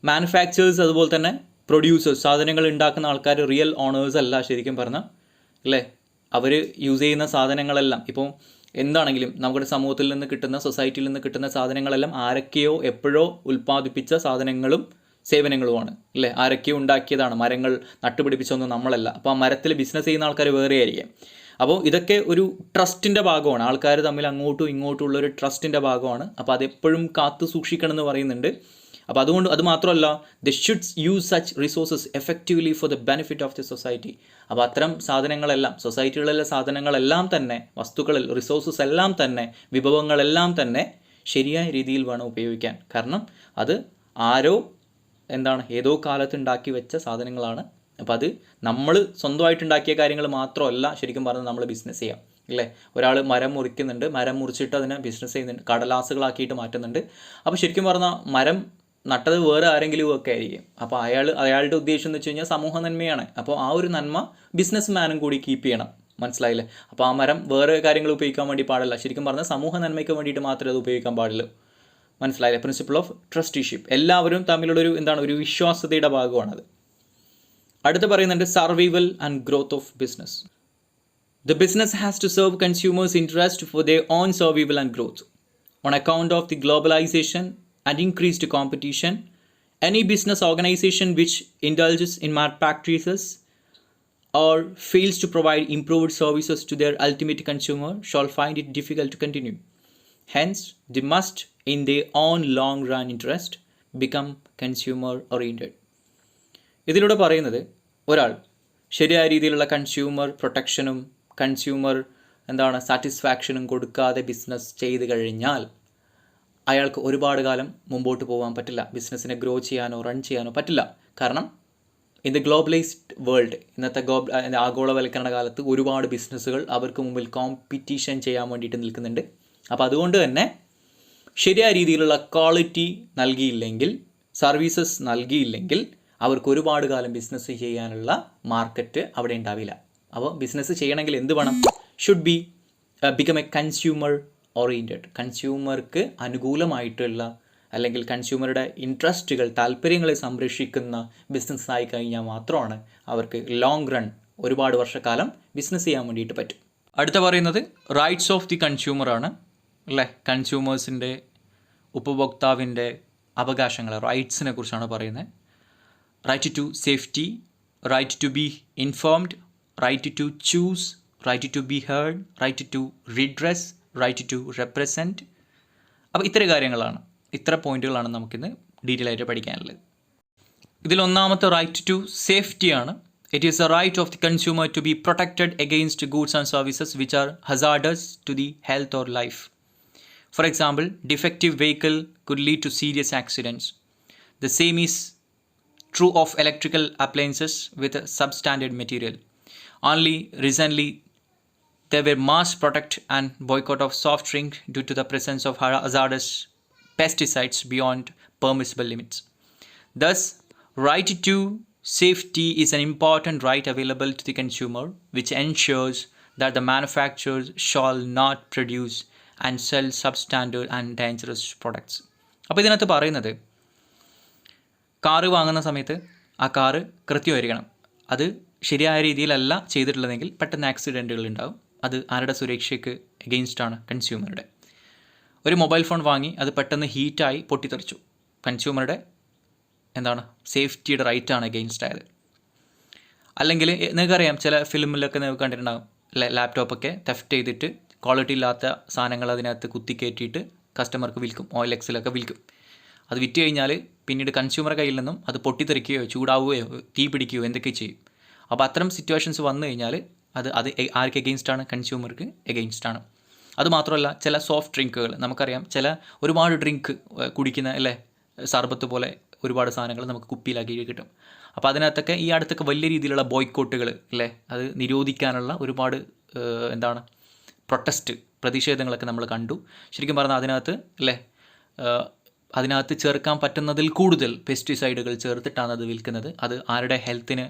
മാനുഫാക്ചേഴ്സ് അതുപോലെ തന്നെ പ്രൊഡ്യൂസേഴ്സ്, സാധനങ്ങൾ ഉണ്ടാക്കുന്ന ആൾക്കാർ റിയൽ ഓണേഴ്സ് അല്ല ശരിക്കും പറഞ്ഞാൽ അല്ലേ. അവർ യൂസ് ചെയ്യുന്ന സാധനങ്ങളെല്ലാം ഇപ്പോൾ എന്താണെങ്കിലും നമ്മുടെ സമൂഹത്തിൽ നിന്ന് കിട്ടുന്ന, സൊസൈറ്റിയിൽ നിന്ന് കിട്ടുന്ന സാധനങ്ങളെല്ലാം ആരൊക്കെയോ എപ്പോഴോ ഉൽപ്പാദിപ്പിച്ച സാധനങ്ങളും സേവനങ്ങളുമാണ് അല്ലേ. ആരൊക്കെയോ ഉണ്ടാക്കിയതാണ്, മരങ്ങൾ നട്ടുപിടിപ്പിച്ചൊന്നും നമ്മളല്ല. അപ്പോൾ ആ മരത്തിൽ ബിസിനസ് ചെയ്യുന്ന ആൾക്കാർ വേറെ ആയിരിക്കും. അപ്പോൾ ഇതൊക്കെ ഒരു ട്രസ്റ്റിൻ്റെ ഭാഗമാണ്, ആൾക്കാർ തമ്മിൽ അങ്ങോട്ടും ഇങ്ങോട്ടും ഉള്ളൊരു ട്രസ്റ്റിൻ്റെ ഭാഗമാണ്. അപ്പോൾ അതെപ്പോഴും കാത്തു സൂക്ഷിക്കണം എന്ന് പറയുന്നുണ്ട്. അപ്പോൾ അതുകൊണ്ട് അത് മാത്രമല്ല, the should use such resources effectively for the benefit of the society. അപ്പോൾ അത്തരം സാധനങ്ങളെല്ലാം, സൊസൈറ്റികളിലെ സാധനങ്ങളെല്ലാം തന്നെ, വസ്തുക്കളിൽ റിസോഴ്സസ് എല്ലാം തന്നെ, വിഭവങ്ങളെല്ലാം തന്നെ ശരിയായ രീതിയിൽ വേണം ഉപയോഗിക്കാൻ. കാരണം അത് ആരോ ഏതോ കാലത്ത് ഉണ്ടാക്കി വെച്ച സാധനങ്ങളാണ്. അപ്പോൾ അത് നമ്മൾ സ്വന്തമായിട്ടുണ്ടാക്കിയ കാര്യങ്ങൾ മാത്രമല്ല ശരിക്കും പറഞ്ഞാൽ നമ്മൾ ബിസിനസ് ചെയ്യാം അല്ലേ. ഒരാൾ മരം മുറിക്കുന്നുണ്ട്, മരം മുറിച്ചിട്ട് അതിനെ ബിസിനസ് ചെയ്യുന്നുണ്ട്, കടലാസുകളാക്കിയിട്ട് മാറ്റുന്നുണ്ട്. അപ്പോൾ ശരിക്കും പറഞ്ഞാൽ മരം നട്ടത് വേറെ ആരെങ്കിലും ഒക്കെ ആയിരിക്കും. അപ്പോൾ അയാളുടെ ഉദ്ദേശം എന്ന് വെച്ച് കഴിഞ്ഞാൽ സമൂഹ നന്മയാണ്. അപ്പോൾ ആ ഒരു നന്മ ബിസിനസ് കൂടി കീപ്പ് ചെയ്യണം, മനസ്സിലായില്ലേ. അപ്പോൾ ആ മരം വേറെ കാര്യങ്ങൾ ഉപയോഗിക്കാൻ വേണ്ടി പാടില്ല. ശരിക്കും പറഞ്ഞാൽ സമൂഹ നന്മയ്ക്ക് വേണ്ടിയിട്ട് മാത്രമേ അത് ഉപയോഗിക്കാൻ പാടുള്ളൂ, മനസ്സിലായില്ലേ. പ്രിൻസിപ്പിൾ ഓഫ് ട്രസ്റ്റിഷിപ്പ്, എല്ലാവരും തമ്മിലുള്ളൊരു ഒരു വിശ്വാസ്യതയുടെ ഭാഗമാണത്. അടുത്ത് പറയുന്നുണ്ട് survival and growth of business. The business has to serve consumers' interest for their own survival and growth. On account of the globalization and increased competition, any business organization which indulges in malpractices or fails to provide improved services to their ultimate consumer shall find it difficult to continue. Hence, they must, in their own long run interest, become consumer oriented. ഇതിലൂടെ പറയുന്നത് ഒരാൾ ശരിയായ രീതിയിലുള്ള കൺസ്യൂമർ പ്രൊട്ടക്ഷനും കൺസ്യൂമർ സാറ്റിസ്ഫാക്ഷനും കൊടുക്കാതെ ബിസിനസ് ചെയ്ത് കഴിഞ്ഞാൽ അയാൾക്ക് ഒരുപാട് കാലം മുമ്പോട്ട് പോകാൻ പറ്റില്ല, ബിസിനസ്സിനെ ഗ്രോ ചെയ്യാനോ റൺ ചെയ്യാനോ പറ്റില്ല. കാരണം ഇൻ ദ ഗ്ലോബലൈസ്ഡ് വേൾഡ്, ഇന്നത്തെ ആഗോളവൽക്കരണ കാലത്ത് ഒരുപാട് ബിസിനസ്സുകൾ അവർക്ക് മുമ്പിൽ കോമ്പറ്റീഷൻ ചെയ്യാൻ വേണ്ടിയിട്ട് നിൽക്കുന്നുണ്ട്. അപ്പോൾ അതുകൊണ്ട് തന്നെ ശരിയായ രീതിയിലുള്ള ക്വാളിറ്റി നൽകിയില്ലെങ്കിൽ, സർവീസസ് നൽകിയില്ലെങ്കിൽ അവർക്ക് ഒരുപാട് കാലം ബിസിനസ് ചെയ്യാനുള്ള മാർക്കറ്റ് അവിടെ ഉണ്ടാവില്ല. അപ്പോൾ ബിസിനസ് ചെയ്യണമെങ്കിൽ എന്ത് വേണം? Should be become a consumer oriented. കൺസ്യൂമർക്ക് അനുകൂലമായിട്ടുള്ള അല്ലെങ്കിൽ കൺസ്യൂമറുടെ ഇൻട്രസ്റ്റുകൾ, താല്പര്യങ്ങളെ സംരക്ഷിക്കുന്ന ബിസിനസ് ആയി കഴിഞ്ഞാൽ മാത്രമാണ് അവർക്ക് ലോങ് റൺ ഒരുപാട് വർഷക്കാലം ബിസിനസ് ചെയ്യാൻ വേണ്ടിയിട്ട് പറ്റും. അടുത്ത പറയുന്നത് റൈറ്റ്സ് ഓഫ് ദി കൺസ്യൂമറാണ് അല്ലേ. കൺസ്യൂമേഴ്സിൻ്റെ, ഉപഭോക്താവിൻ്റെ അവകാശങ്ങൾ, റൈറ്റ്സിനെ കുറിച്ചാണ് പറയുന്നത്. Right to safety, right to be informed, right to choose, right to be heard, right to redress, right to represent. അപ്പോൾ ഇത്ര കാര്യങ്ങളാണ്, ഇത്ര പോയിന്റുകളാണ് നമുക്കിന്ന് ഡീറ്റെയിൽ ആയിട്ട് പഠിക്കാനുള്ളത്. ഇതിലൊന്നാമത്തെ റൈറ്റ് ടു സേഫ്റ്റിയാണ്. It is a right of the consumer to be protected against goods and services which are hazardous to the health or life. For example, defective vehicle could lead to serious accidents. The same is true of electrical appliances with a substandard material. Only recently, there were mass protest and boycott of soft drink due to the presence of hazardous pesticides beyond permissible limits. Thus, right to safety is an important right available to the consumer, which ensures that the manufacturers shall not produce and sell substandard and dangerous products. അപ്പോൾ ഇതിനകത്ത് പറയുന്നത്, കാറ് വാങ്ങുന്ന സമയത്ത് ആ കാറ് കൃത്യമായിരിക്കണം. അത് ശരിയായ രീതിയിലല്ല ചെയ്തിട്ടുള്ളതെങ്കിൽ പെട്ടെന്ന് ആക്സിഡൻറ്റുകൾ ഉണ്ടാകും. അത് ആരുടെ സുരക്ഷയ്ക്ക് എഗെയിൻസ്റ്റാണ്? കൺസ്യൂമറുടെ. ഒരു മൊബൈൽ ഫോൺ വാങ്ങി അത് പെട്ടെന്ന് ഹീറ്റായി പൊട്ടിത്തെറിച്ചു, കൺസ്യൂമറുടെ സേഫ്റ്റിയുടെ റൈറ്റാണ് എഗെയിൻസ്റ്റ് ആയത്. അല്ലെങ്കിൽ നിങ്ങൾക്കറിയാം, ചില ഫിലിമിലൊക്കെ നിങ്ങൾക്ക് കണ്ടിട്ടുണ്ടാകും, ലാപ്ടോപ്പൊക്കെ തെഫ്റ്റ് ചെയ്തിട്ട് ക്വാളിറ്റി ഇല്ലാത്ത സാധനങ്ങൾ അതിനകത്ത് കുത്തിക്കയറ്റിയിട്ട് കസ്റ്റമർക്ക് വിൽക്കും, OLXലൊക്കെ വിൽക്കും. അത് വിറ്റ് കഴിഞ്ഞാൽ പിന്നീട് കൺസ്യൂമർ കയ്യിൽ നിന്നും അത് പൊട്ടിത്തെറിക്കുകയോ ചൂടാവുകയോ തീ പിടിക്കുകയോ എന്തൊക്കെ ചെയ്യും. അപ്പോൾ അത്തരം സിറ്റുവേഷൻസ് വന്നു കഴിഞ്ഞാൽ അത് ആർക്ക് എഗെയിൻസ്റ്റാണ്? കൺസ്യൂമർക്ക് എഗെയിൻസ്റ്റാണ്. അതുമാത്രമല്ല, ചില സോഫ്റ്റ് ഡ്രിങ്കുകൾ നമുക്കറിയാം, ഒരുപാട് ഡ്രിങ്ക് കുടിക്കുന്ന സർബത്ത് പോലെ ഒരുപാട് സാധനങ്ങൾ നമുക്ക് കുപ്പിയിലാക്കി കിട്ടും. അപ്പോൾ അതിനകത്തൊക്കെ ഈ അടുത്തൊക്കെ വലിയ രീതിയിലുള്ള ബോയ്ക്കോട്ടുകൾ അത് നിരോധിക്കാനുള്ള ഒരുപാട് പ്രൊട്ടസ്റ്റ്, പ്രതിഷേധങ്ങളൊക്കെ നമ്മൾ കണ്ടു. ശരിക്കും പറഞ്ഞാൽ അതിനകത്ത് ചേർക്കാൻ പറ്റുന്നതിൽ കൂടുതൽ പെസ്റ്റിസൈഡുകൾ ചേർത്തിട്ടാണ് അത് വിൽക്കുന്നത്. അത് ആരുടെ ഹെൽത്തിന്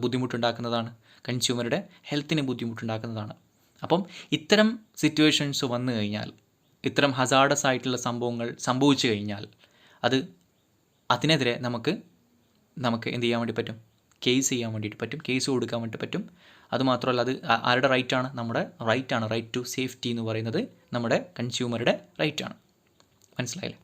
ബുദ്ധിമുട്ടുണ്ടാക്കുന്നതാണ്? കൺസ്യൂമറുടെ ഹെൽത്തിന് ബുദ്ധിമുട്ടുണ്ടാക്കുന്നതാണ്. അപ്പം ഇത്തരം സിറ്റുവേഷൻസ് വന്നു കഴിഞ്ഞാൽ, ഇത്തരം ഹസാർഡസ് ആയിട്ടുള്ള സംഭവങ്ങൾ സംഭവിച്ചു കഴിഞ്ഞാൽ അതിനെതിരെ നമുക്ക് എന്ത് ചെയ്യാൻ വേണ്ടി പറ്റും? കേസ് ചെയ്യാൻ വേണ്ടിയിട്ട് പറ്റും, കേസ് കൊടുക്കാൻ വേണ്ടി പറ്റും. അതുമാത്രമല്ല, അത് ആരുടെ റൈറ്റാണ്? നമ്മുടെ റൈറ്റാണ്. റൈറ്റ് ടു സേഫ്റ്റി എന്ന് പറയുന്നത് നമ്മുടെ കൺസ്യൂമറുടെ റൈറ്റാണ്. മനസ്സിലായില്ലേ?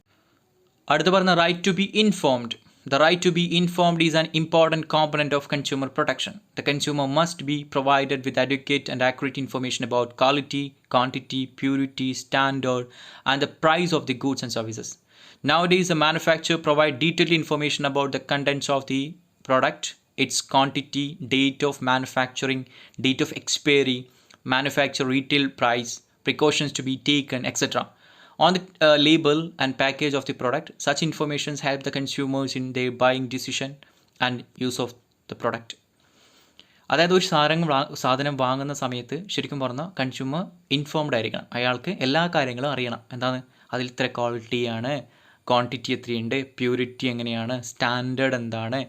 അടുത്ത് പറഞ്ഞ right to be informed. The right to be informed is an important component of consumer protection. The consumer must be provided with adequate and accurate information about quality, quantity, purity, standard, and the price of the goods and services. Nowadays, the manufacturer provides detailed information about the contents of the product, its quantity, date of manufacturing, date of expiry, manufacturer retail price, precautions to be taken, etc. On the label and package of the product, such informations help the consumers in their buying decision and use of the product. അതായത് ഒരു സാധനം വാങ്ങുന്ന സമയത്ത് ശരിക്കും പറഞ്ഞാൽ കൺസ്യൂമർ ഇൻഫോംഡ് ആയിരിക്കണം. അയാൾക്ക് എല്ലാ കാര്യങ്ങളും അറിയണം. അതിൽ ഇത്ര ക്വാളിറ്റിയാണ്, ക്വാണ്ടിറ്റി എത്രയുണ്ട്, പ്യൂരിറ്റി എങ്ങനെയാണ്, സ്റ്റാൻഡേർഡ് എന്താണ്,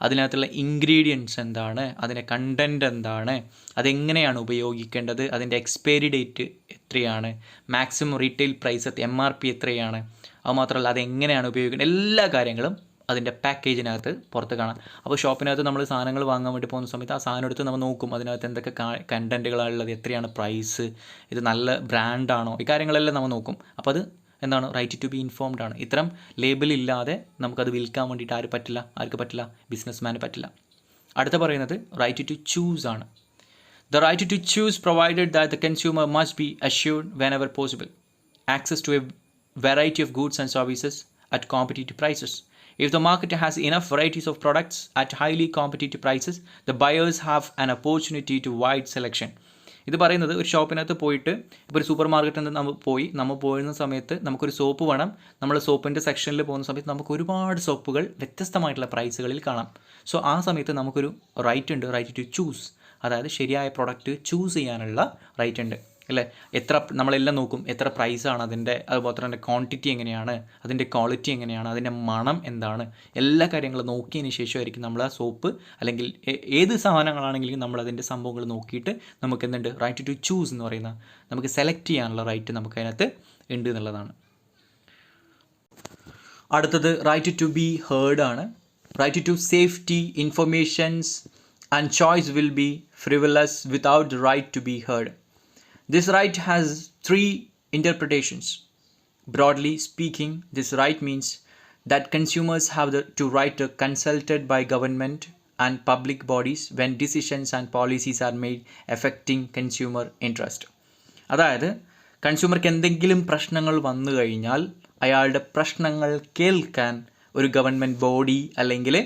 അതിനകത്തുള്ള ഇൻഗ്രീഡിയൻസ് എന്താണ്, അതിൻ്റെ കണ്ടൻറ്റ് എന്താണ്, അതെങ്ങനെയാണ് ഉപയോഗിക്കേണ്ടത്, അതിൻ്റെ എക്സ്പയറി ഡേറ്റ് എത്രയാണ്, മാക്സിമം റീറ്റെയിൽ പ്രൈസ് MRP എത്രയാണ്, അതുമാത്രമല്ല അതെങ്ങനെയാണ് ഉപയോഗിക്കേണ്ടത്, എല്ലാ കാര്യങ്ങളും അതിൻ്റെ പാക്കേജിനകത്ത് പുറത്ത് കാണാം. അപ്പോൾ ഷോപ്പിനകത്ത് നമ്മൾ സാധനങ്ങൾ വാങ്ങാൻ വേണ്ടി പോകുന്ന സമയത്ത് ആ സാധനം എടുത്ത് നമ്മൾ നോക്കും, അതിനകത്ത് എന്തൊക്കെ കണ്ടൻറ്റുകളാണുള്ളത്, എത്രയാണ് പ്രൈസ്, ഇത് നല്ല ബ്രാൻഡാണോ, ഈ കാര്യങ്ങളെല്ലാം നമ്മൾ നോക്കും. അപ്പോൾ അത് റൈറ്റ് ടു ബി ഇൻഫോംഡ് ആണ്. ഇത്തരം ലേബിളില്ലാതെ നമുക്കത് വിൽക്കാൻ വേണ്ടിയിട്ട് ആർക്ക് പറ്റില്ല? ബിസിനസ്മാന് പറ്റില്ല. അടുത്ത പറയുന്നത് റൈറ്റ് ടു ചൂസ് ആണ്. The right to choose provided that the consumer must be assured whenever possible access to a variety of goods and services at competitive prices. If the market has enough varieties of products at highly competitive prices, the buyers have an opportunity to wide selection. ഇത് പറയുന്നത് ഒരു ഷോപ്പിനകത്ത് പോയിട്ട് ഇപ്പോൾ ഒരു സൂപ്പർ മാർക്കറ്റിൽ നമ്മൾ പോകുന്ന സമയത്ത് നമുക്കൊരു സോപ്പ് വേണം. നമ്മൾ സോപ്പിൻ്റെ സെക്ഷനിൽ പോകുന്ന സമയത്ത് നമുക്ക് ഒരുപാട് സോപ്പുകൾ വ്യത്യസ്തമായിട്ടുള്ള പ്രൈസുകളിൽ കാണാം. സോ ആ സമയത്ത് നമുക്കൊരു റൈറ്റ് ഉണ്ട്, റൈറ്റ് ടു ചൂസ്. അതായത് ശരിയായ പ്രൊഡക്റ്റ് ചൂസ് ചെയ്യാനുള്ള റൈറ്റ് ഉണ്ട് അല്ലേ. നമ്മളെല്ലാം നോക്കും എത്ര പ്രൈസാണ് അതിൻ്റെ, അതുപോലെ തന്നെ ക്വാണ്ടിറ്റി എങ്ങനെയാണ്, അതിൻ്റെ ക്വാളിറ്റി എങ്ങനെയാണ്, അതിൻ്റെ മണം എന്താണ്, എല്ലാ കാര്യങ്ങളും നോക്കിയതിന് ശേഷമായിരിക്കും നമ്മൾ ആ സോപ്പ് അല്ലെങ്കിൽ ഏത് സാധനങ്ങളാണെങ്കിലും നമ്മൾ അതിൻ്റെ സംഭവങ്ങൾ നോക്കിയിട്ട് നമുക്ക് എന്തുണ്ട്, റൈറ്റ് ടു ചൂസ് എന്ന് പറയുന്ന നമുക്ക് സെലക്ട് ചെയ്യാനുള്ള റൈറ്റ് നമുക്ക് അതിനകത്ത് ഉണ്ട് എന്നുള്ളതാണ്. അടുത്തത് റൈറ്റ് ടു ബി ഹേർഡ് ആണ്. Right to safety, informations and choice will be frivolous without the right to be heard. This right has three interpretations. Broadly speaking, this right means that consumers have to right consulted by government and public bodies when decisions and policies are made affecting consumer interest. അതായത് കൺസ്യൂമർക്ക് എന്തെങ്കിലും പ്രശ്നങ്ങൾ വന്നു കഴിഞ്ഞാൽ അയാളുടെ പ്രശ്നങ്ങൾ കേൾക്കാൻ ഒരു ഗവൺമെൻറ് ബോഡി അല്ലെങ്കിൽ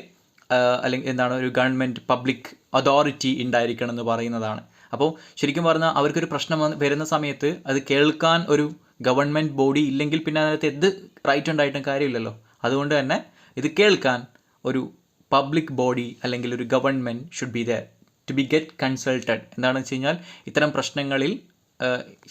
എന്താണ് ഒരു ഗവൺമെൻറ് പബ്ലിക് അതോറിറ്റി ഉണ്ടായിരിക്കണം എന്ന് പറയുന്നതാണ്. അപ്പോൾ ശരിക്കും പറഞ്ഞാൽ അവർക്കൊരു പ്രശ്നം വരുന്ന സമയത്ത് അത് കേൾക്കാൻ ഒരു ഗവൺമെൻറ് ബോഡി ഇല്ലെങ്കിൽ പിന്നെ അതിനകത്ത് എന്ത് റൈറ്റ് ഉണ്ടായിട്ടും കാര്യമില്ലല്ലോ. അതുകൊണ്ട് തന്നെ ഇത് കേൾക്കാൻ ഒരു പബ്ലിക് ബോഡി അല്ലെങ്കിൽ ഒരു government should be there to be get consulted. എന്താണെന്ന് വെച്ച് കഴിഞ്ഞാൽ ഇത്തരം പ്രശ്നങ്ങളിൽ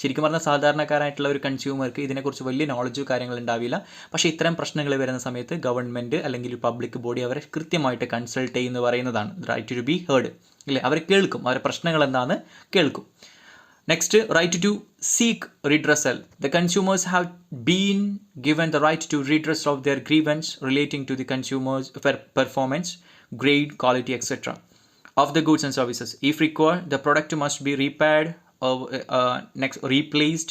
ശരിക്കും പറഞ്ഞാൽ സാധാരണക്കാരായിട്ടുള്ള ഒരു കൺസ്യൂമർക്ക് ഇതിനെക്കുറിച്ച് വലിയ നോളജോ കാര്യങ്ങൾ ഉണ്ടാവില്ല. പക്ഷേ ഇത്തരം പ്രശ്നങ്ങൾ വരുന്ന സമയത്ത് ഗവൺമെൻറ് അല്ലെങ്കിൽ പബ്ലിക് ബോഡി അവരെ കൃത്യമായിട്ട് കൺസൾട്ട് ചെയ്യുമെന്ന് പറയുന്നതാണ് റൈറ്റ് ടു ബി ഹേർഡ് അല്ലേ. അവരെ കേൾക്കും, അവരുടെ പ്രശ്നങ്ങൾ എന്താണെന്ന് കേൾക്കും. Next, right to seek redressal. The consumers have been given the right to redress of their grievance relating to the consumers performance, grade, quality etcetera of the goods and services. If required, the product must be repaired or replaced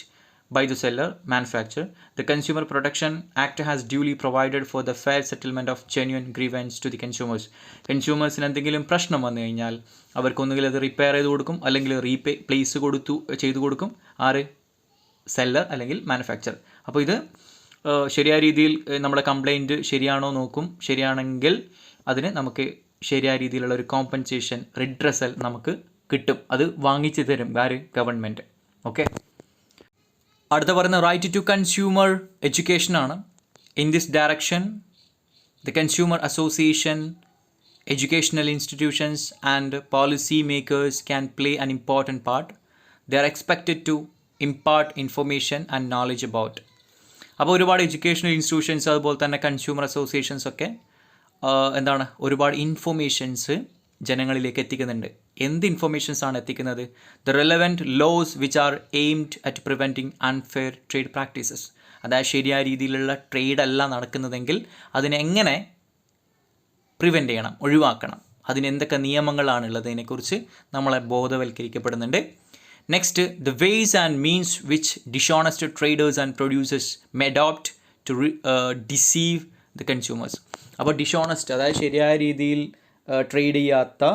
by the seller, manufacturer. The Consumer Protection Act has duly provided for the fair settlement of genuine grievance to the consumers. കൺസ്യൂമേഴ്സിന് എന്തെങ്കിലും പ്രശ്നം വന്നു കഴിഞ്ഞാൽ അവർക്കൊന്നുകിൽ അത് റിപ്പയർ ചെയ്ത് കൊടുക്കും അല്ലെങ്കിൽ റീപ്ലേസ് ചെയ്തു കൊടുക്കും. ആര്? സെല്ലർ അല്ലെങ്കിൽ മാനുഫാക്ചർ. അപ്പോൾ ഇത് ശരിയായ രീതിയിൽ നമ്മുടെ കംപ്ലൈൻറ്റ് ശരിയാണോ നോക്കും. ശരിയാണെങ്കിൽ അതിന് നമുക്ക് ശരിയായ രീതിയിലുള്ള ഒരു കോമ്പൻസേഷൻ, റിഡ്രസൽ നമുക്ക് കിട്ടും. അത് വാങ്ങിച്ചു തരും ആര്? ഗവൺമെൻറ്. ഓക്കെ. അടുത്ത പറയുന്ന റൈറ്റ് ടു കൺസ്യൂമർ എഡ്യൂക്കേഷൻ ആണ്. In this direction the consumer association, educational institutions and policy makers can play an important part. They are expected to impart information and knowledge about. അപ്പോൾ ഒരുപാട് എഡ്യൂക്കേഷണൽ ഇൻസ്റ്റിറ്റ്യൂഷൻസ് അതുപോലെ തന്നെ കൺസ്യൂമർ അസോസിയേഷൻസ് ഒക്കെ എന്താണ് ഒരുപാട് ഇൻഫർമേഷൻസ് ജനങ്ങളിലേക്ക് എത്തിക്കുന്നുണ്ട്. എന്ത് ഇൻഫർമേഷൻസ് ആണ് എത്തിക്കുന്നത്? The relevant laws which are aimed at preventing unfair trade practices. അതായത് ശരിയായ രീതിയിലുള്ള ട്രേഡ് അല്ല നടക്കുന്നതെങ്കിൽ അതിനെങ്ങനെ പ്രിവെൻറ്റ് ചെയ്യണം, ഒഴിവാക്കണം, അതിനെന്തൊക്കെ നിയമങ്ങളാണുള്ളതിനെക്കുറിച്ച് നമ്മളെ ബോധവൽക്കരിക്കപ്പെടുന്നുണ്ട്. Next, the ways and means which dishonest traders and producers may adopt to deceive the consumers. അപ്പോൾ ഡിഷോണസ്റ്റ് അതായത് ശരിയായ രീതിയിൽ ട്രേഡ് ചെയ്യാത്ത